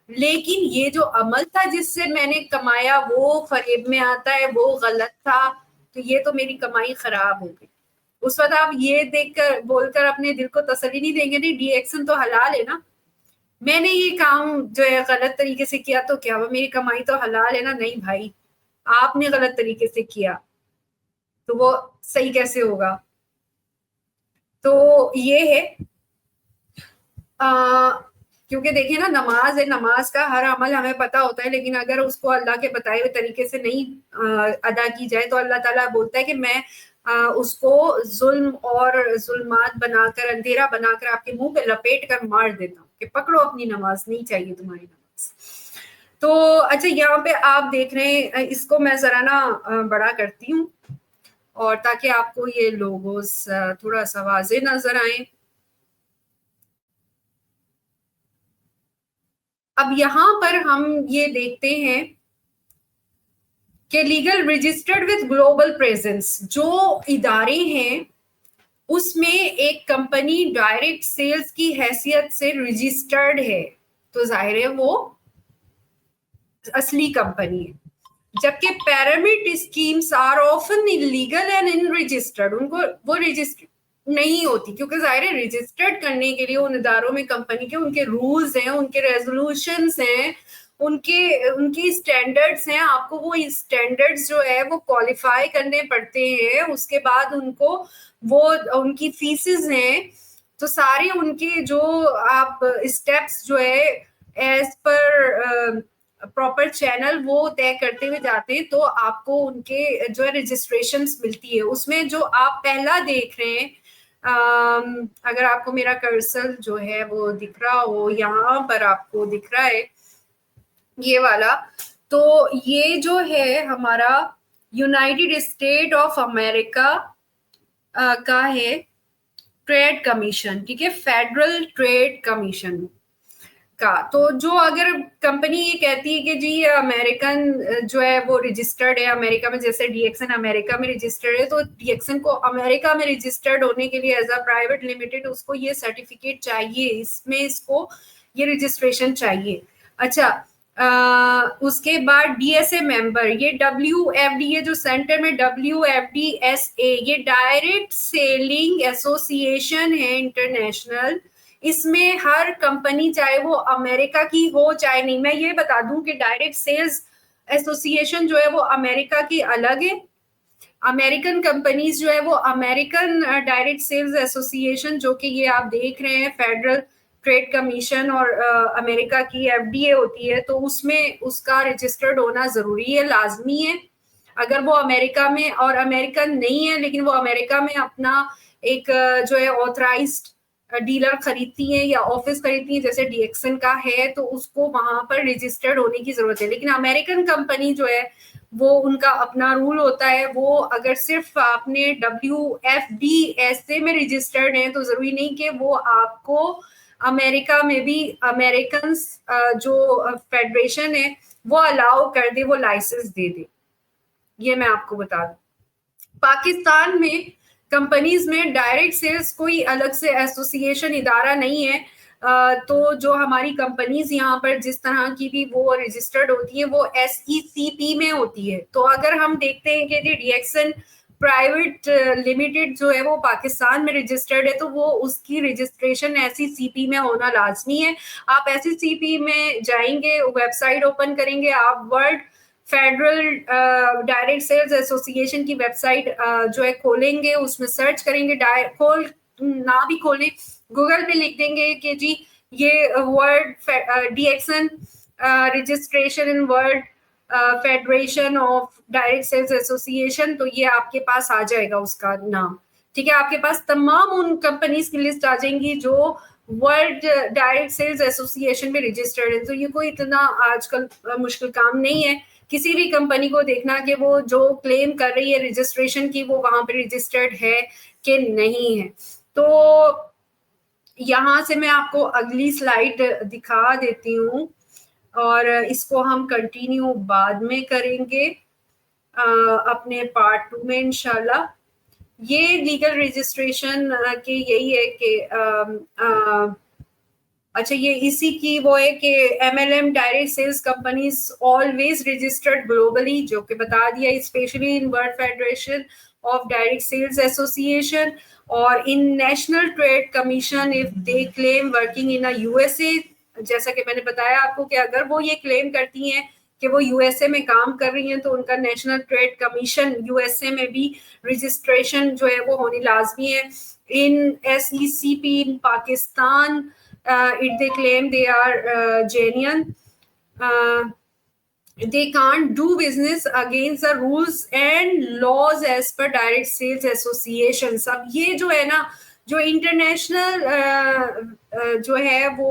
لیکن یہ جو عمل تھا جس سے میں نے کمایا وہ فریب میں آتا ہے، وہ غلط تھا، تو یہ تو میری کمائی خراب ہو گئی. اس وقت آپ یہ دیکھ کر بول کر اپنے دل کو تسلی نہیں دیں گے نہیں ڈی ایکشن تو حلال ہے نا، میں نے یہ کام جو ہے غلط طریقے سے کیا تو کیا وہ میری کمائی تو حلال ہے نا. نہیں بھائی، آپ نے غلط طریقے سے کیا تو وہ صحیح کیسے ہوگا. تو یہ ہے کیونکہ دیکھیں نا نماز ہے، نماز کا ہر عمل ہمیں پتا ہوتا ہے، لیکن اگر اس کو اللہ کے بتائے ہوئے طریقے سے نہیں ادا کی جائے تو اللہ تعالیٰ بولتا ہے کہ میں اس کو ظلم اور ظلمات بنا کر، اندھیرا بنا کر آپ کے منہ پہ لپیٹ کر مار دیتا ہوں کہ پکڑو اپنی نماز، نہیں چاہیے تمہاری نماز. تو اچھا یہاں پہ آپ دیکھ رہے ہیں، اس کو میں ذرا نا بڑا کرتی ہوں اور تاکہ آپ کو یہ لوگوز تھوڑا سا واضح نظر آئیں. اب یہاں پر ہم یہ دیکھتے ہیں کہ legal registered with global presence, جو ادارے ہیں اس میں ایک کمپنی ڈائریکٹ سیلز کی حیثیت سے رجسٹرڈ ہے تو ظاہر ہے وہ اصلی کمپنی ہے. جبکہ pyramid schemes are often illegal and unregistered, ان کو وہ رجسٹر نہیں ہوتی کیونکہ ظاہر ہے رجسٹرڈ کرنے کے لیے ان اداروں میں کمپنی کے ان کے رولز ہیں، ان کے ریزولوشنز ہیں، ان کی اسٹینڈرڈس ہیں. آپ کو وہ اسٹینڈرڈس جو ہے وہ کوالیفائی کرنے پڑتے ہیں، اس کے بعد ان کو وہ ان کی فیسز ہیں. تو سارے ان کے جو آپ اسٹیپس جو ہے ایز پر پراپر چینل وہ طے کرتے ہوئے جاتے ہیں تو آپ کو ان کے جو ہے رجسٹریشنز ملتی ہے. اس میں جو آپ پہلا دیکھ رہے ہیں، اگر آپ کو میرا کرسر جو ہے وہ دکھ رہا ہو، یہاں پر آپ کو دکھ رہا ہے یہ والا، تو یہ جو ہے ہمارا یونائٹیڈ اسٹیٹ آف امریکہ کا ہے ٹریڈ کمیشن، ٹھیک ہے، فیڈرل ٹریڈ کمیشن کا. تو جو اگر کمپنی یہ کہتی ہے کہ جی یہ امریکن جو ہے وہ رجسٹرڈ ہے امریکہ میں، جیسے ڈی ایکسن امریکہ میں رجسٹرڈ ہے، تو ڈی ایکسن کو امریکہ میں رجسٹرڈ ہونے کے لیے ایز اے پرائیویٹ لمیٹڈ اس کو یہ سرٹیفکیٹ چاہیے، اس میں اس کو یہ رجسٹریشن چاہیے. اچھا اس کے بعد ڈی ایس اے ممبر، یہ ڈبلیو ایف ڈی، یہ جو سینٹر میں W F D S A, یہ ڈائریکٹ سیلنگ ایسوسی ایشن ہے انٹرنیشنل. اس میں ہر کمپنی چاہے وہ امریکہ کی ہو چاہے نہیں، میں یہ بتا دوں کہ ڈائریکٹ سیلز ایسوسی ایشن جو ہے وہ امریکہ کی الگ ہے. امریکن کمپنیز جو ہے وہ امریکن ڈائریکٹ سیلز ایسوسی ایشن، جو کہ یہ آپ دیکھ رہے ہیں فیڈرل ٹریڈ کمیشن اور امریکہ کی ایف ڈی اے ہوتی ہے، تو اس میں اس کا رجسٹرڈ ہونا ضروری ہے، لازمی ہے. اگر وہ امریکہ میں اور امریکن نہیں ہے لیکن وہ امریکہ میں اپنا ایک جو ہے آتھرائزڈ ڈیلر خریدتی ہیں یا آفس خریدتی ہیں جیسے ڈی ایکسن کا ہے، تو اس کو وہاں پر رجسٹرڈ ہونے کی ضرورت ہے. لیکن امریکن کمپنی جو ہے وہ ان کا اپنا رول ہوتا ہے، وہ اگر صرف آپ نے W F D S A میں رجسٹرڈ ہیں تو ضروری نہیں کہ وہ آپ کو امریکہ میں بھی امریکنس جو فیڈریشن ہے وہ الاؤ کر دے، وہ لائسنس دے دے. یہ میں آپ کو بتا دوں. پاکستان میں کمپنیز میں ڈائریکٹ سیلز کوئی الگ سے ایسوسی ایشن ادارہ نہیں ہے. تو جو ہماری کمپنیز یہاں پر جس طرح کی بھی وہ رجسٹرڈ ہوتی ہیں وہ ایس ای سی پی میں ہوتی ہے. تو اگر ہم دیکھتے ہیں کہ ڈی ایکسن پرائیویٹ لمیٹڈ جو ہے وہ پاکستان میں رجسٹرڈ ہے تو وہ اس کی رجسٹریشن ایس ای سی پی میں ہونا لازمی ہے. آپ ایس ای سی پی میں جائیں گے، ویب سائٹ اوپن کریں گے، آپ ورلڈ فیڈرل ڈائریکٹ سیلز ایسوسی ایشن کی ویب سائٹ جو ہے کھولیں گے، اس میں سرچ کریں گے، کھول نہ بھی کھولیں گوگل پہ لکھ دیں گے کہ جی یہ world D X N registration in world federation of direct sales association, تو یہ آپ کے پاس آ جائے گا اس کا نام. ٹھیک ہے، آپ کے پاس تمام ان کمپنیز کی لسٹ آ جائیں گی جو ورلڈ ڈائریکٹ سیلز ایسوسی ایشن میں رجسٹرڈ ہے. تو یہ کوئی اتنا آج کل مشکل کام نہیں ہے کسی بھی کمپنی کو دیکھنا کہ وہ جو کلیم کر رہی ہے رجسٹریشن کی وہ وہاں پہ رجسٹرڈ ہے کہ نہیں ہے. تو یہاں سے میں آپ کو اگلی سلائیڈ دکھا دیتی ہوں اور اس کو ہم کنٹینیو بعد میں کریں گے اپنے پارٹ 2 میں انشاءاللہ. یہ لیگل رجسٹریشن کے یہی ہے کہ اچھا یہ اسی کی وہ ہے کہ M L M direct sales companies always registered globally, جو کہ بتا دیا especially in world federation of direct sales association اور in National trade Commission if they claim working in U S A. جیسا کہ میں نے بتایا آپ کو کہ اگر وہ یہ کلیم کرتی ہیں کہ وہ یو ایس اے میں کام کر رہی ہیں تو ان کا national trade commission U S A میں بھی رجسٹریشن جو ہے وہ ہونی لازمی ہے. In S E C P in Pakistan if they claim they are genuine, they can't do business against the rules and laws as per direct sales associations. اب یہ جو ہے نا جو انٹرنیشنل جو ہے وہ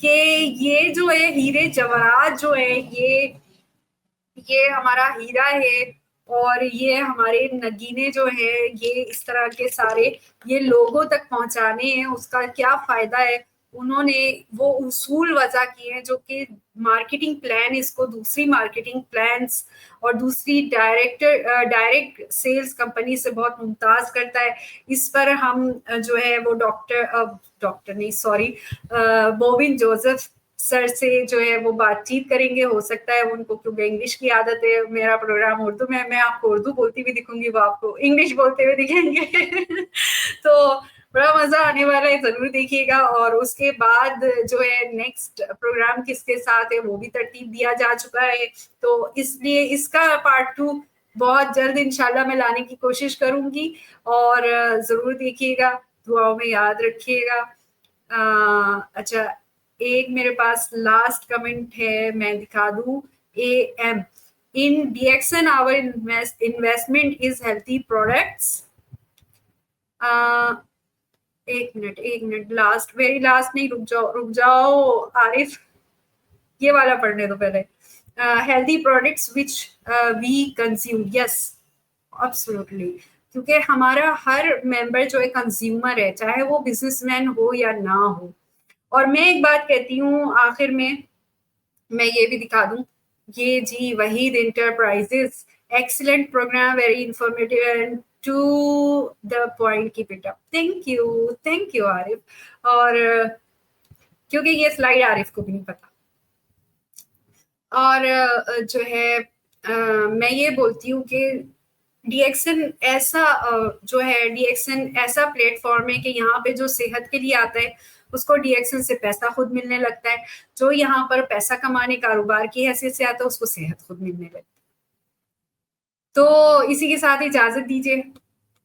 کہ یہ جو ہے ہیرے جواہرات جو ہے یہ ہمارا ہیرا ہے، اور یہ ہمارے نگینے جو ہیں یہ اس طرح کے سارے یہ لوگوں تک پہنچانے ہیں، اس کا کیا فائدہ ہے. انہوں نے وہ اصول وضع کیے ہیں جو کہ مارکیٹنگ پلان اس کو دوسری مارکیٹنگ پلانس اور دوسری ڈائریکٹ سیلز کمپنی سے بہت ممتاز کرتا ہے. اس پر ہم جو ہے وہ ڈاکٹر نہیں سوری بوبن جوزف سر سے جو ہے وہ بات چیت کریں گے. ہو سکتا ہے ان کو کیونکہ انگلش کی عادت ہے، میرا پروگرام اردو میں آپ کو اردو بولتی ہوئی دکھوں گی، وہ آپ کو انگلش بولتے ہوئے دکھیں گے تو بڑا مزہ آنے والا ہے، ضرور دیکھیے گا. اور اس کے بعد جو ہے نیکسٹ پروگرام کس کے ساتھ ہے وہ بھی ترتیب دیا جا چکا ہے، تو اس لیے اس کا پارٹ 2 بہت جلد انشاءاللہ میں لانے کی کوشش کروں گی، اور ضرور دیکھیے گا، دعاؤں میں یاد رکھیے گا. اچھا ایک میرے پاس لاسٹ کمنٹ ہے، میں دکھا دوں. A M in D X N our investment is healthy products. ایک منٹ لاسٹ ویری لاسٹ نہیں، رک جاؤ عارف، یہ والا پڑھنے دو پہلے. Healthy products which we consume. Yes absolutely، کیونکہ ہمارا ہر ممبر جو ہے کنزیومر ہے، چاہے وہ بزنس مین ہو یا نہ ہو. اور میں ایک بات کہتی ہوں آخر میں یہ بھی دکھا دوں، یہ G Waheed enterprises excellent program, very informative and to the point, keep it up. Thank you Arif. اور کیونکہ یہ سلائیڈ عارف کو بھی نہیں پتا. اور جو ہے میں یہ بولتی ہوں کہ ڈی ایکسن ایسا جو ہے ڈی ایکسن ایسا پلیٹ فارم ہے کہ یہاں پہ جو صحت کے لیے آتا ہے اس کو ڈی ایکسن سے پیسہ خود ملنے لگتا ہے، جو یہاں پر پیسہ کمانے کاروبار کی حیثیت سے آتا ہے اس کو صحت خود ملنے لگتی ہے. تو اسی کے ساتھ اجازت دیجیے.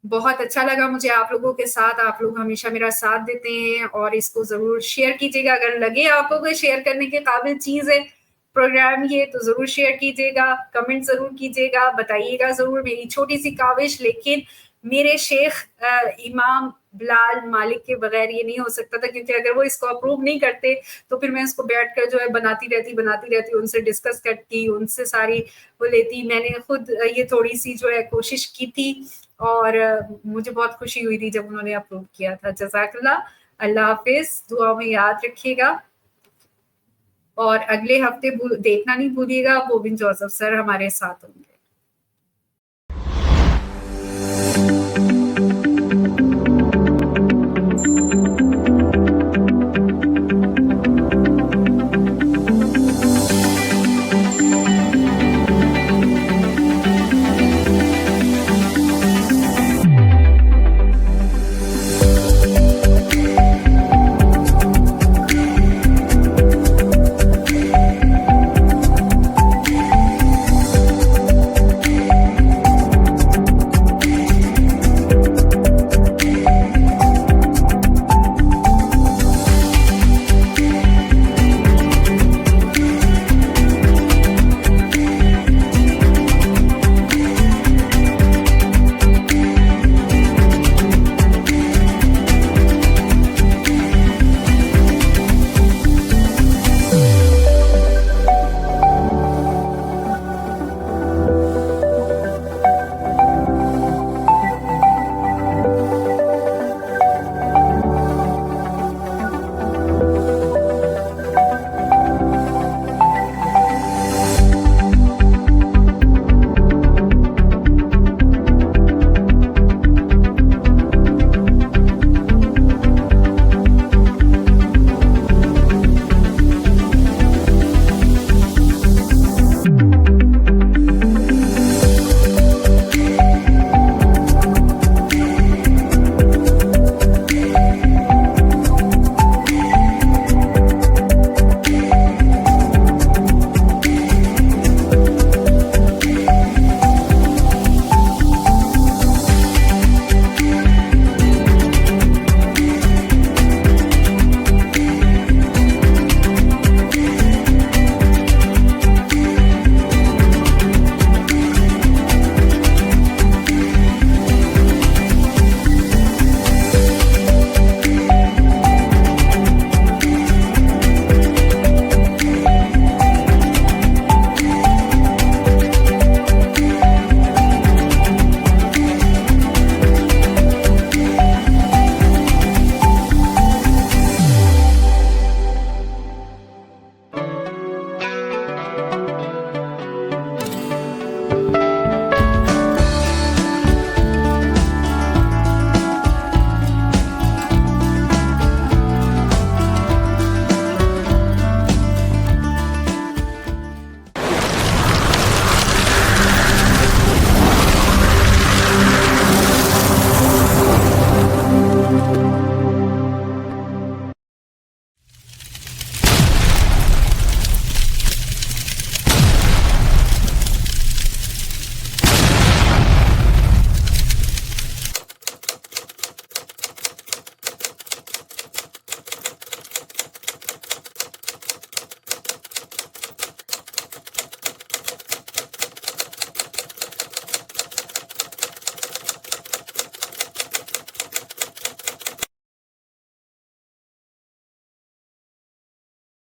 بہت اچھا لگا مجھے آپ لوگوں کے ساتھ، آپ لوگ ہمیشہ میرا ساتھ دیتے ہیں، اور اس کو ضرور شیئر کیجیے گا. اگر لگے آپ کو کوئی شیئر کرنے کے قابل چیز ہے پروگرام یہ، تو ضرور شیئر کیجیے گا، کمنٹ ضرور کیجیے گا، بتائیے گا ضرور. میری چھوٹی سی کاوش، لیکن میرے شیخ امام بلال مالک کے بغیر یہ نہیں ہو سکتا تھا، کیونکہ اگر وہ اس کو اپروو نہیں کرتے تو پھر میں اس کو بیٹھ کر جو ہے بناتی رہتی، ان سے ڈسکس کرتی، ان سے ساری وہ لیتی. میں نے خود یہ تھوڑی سی جو ہے کوشش کی تھی، اور مجھے بہت خوشی ہوئی تھی جب انہوں نے اپروو کیا تھا. جزاک اللہ. اللہ حافظ، دعا میں یاد رکھیے گا. اور اگلے ہفتے دیکھنا نہیں بھولیے گا، بوبن جوزف سر ہمارے ساتھ ہوں گے.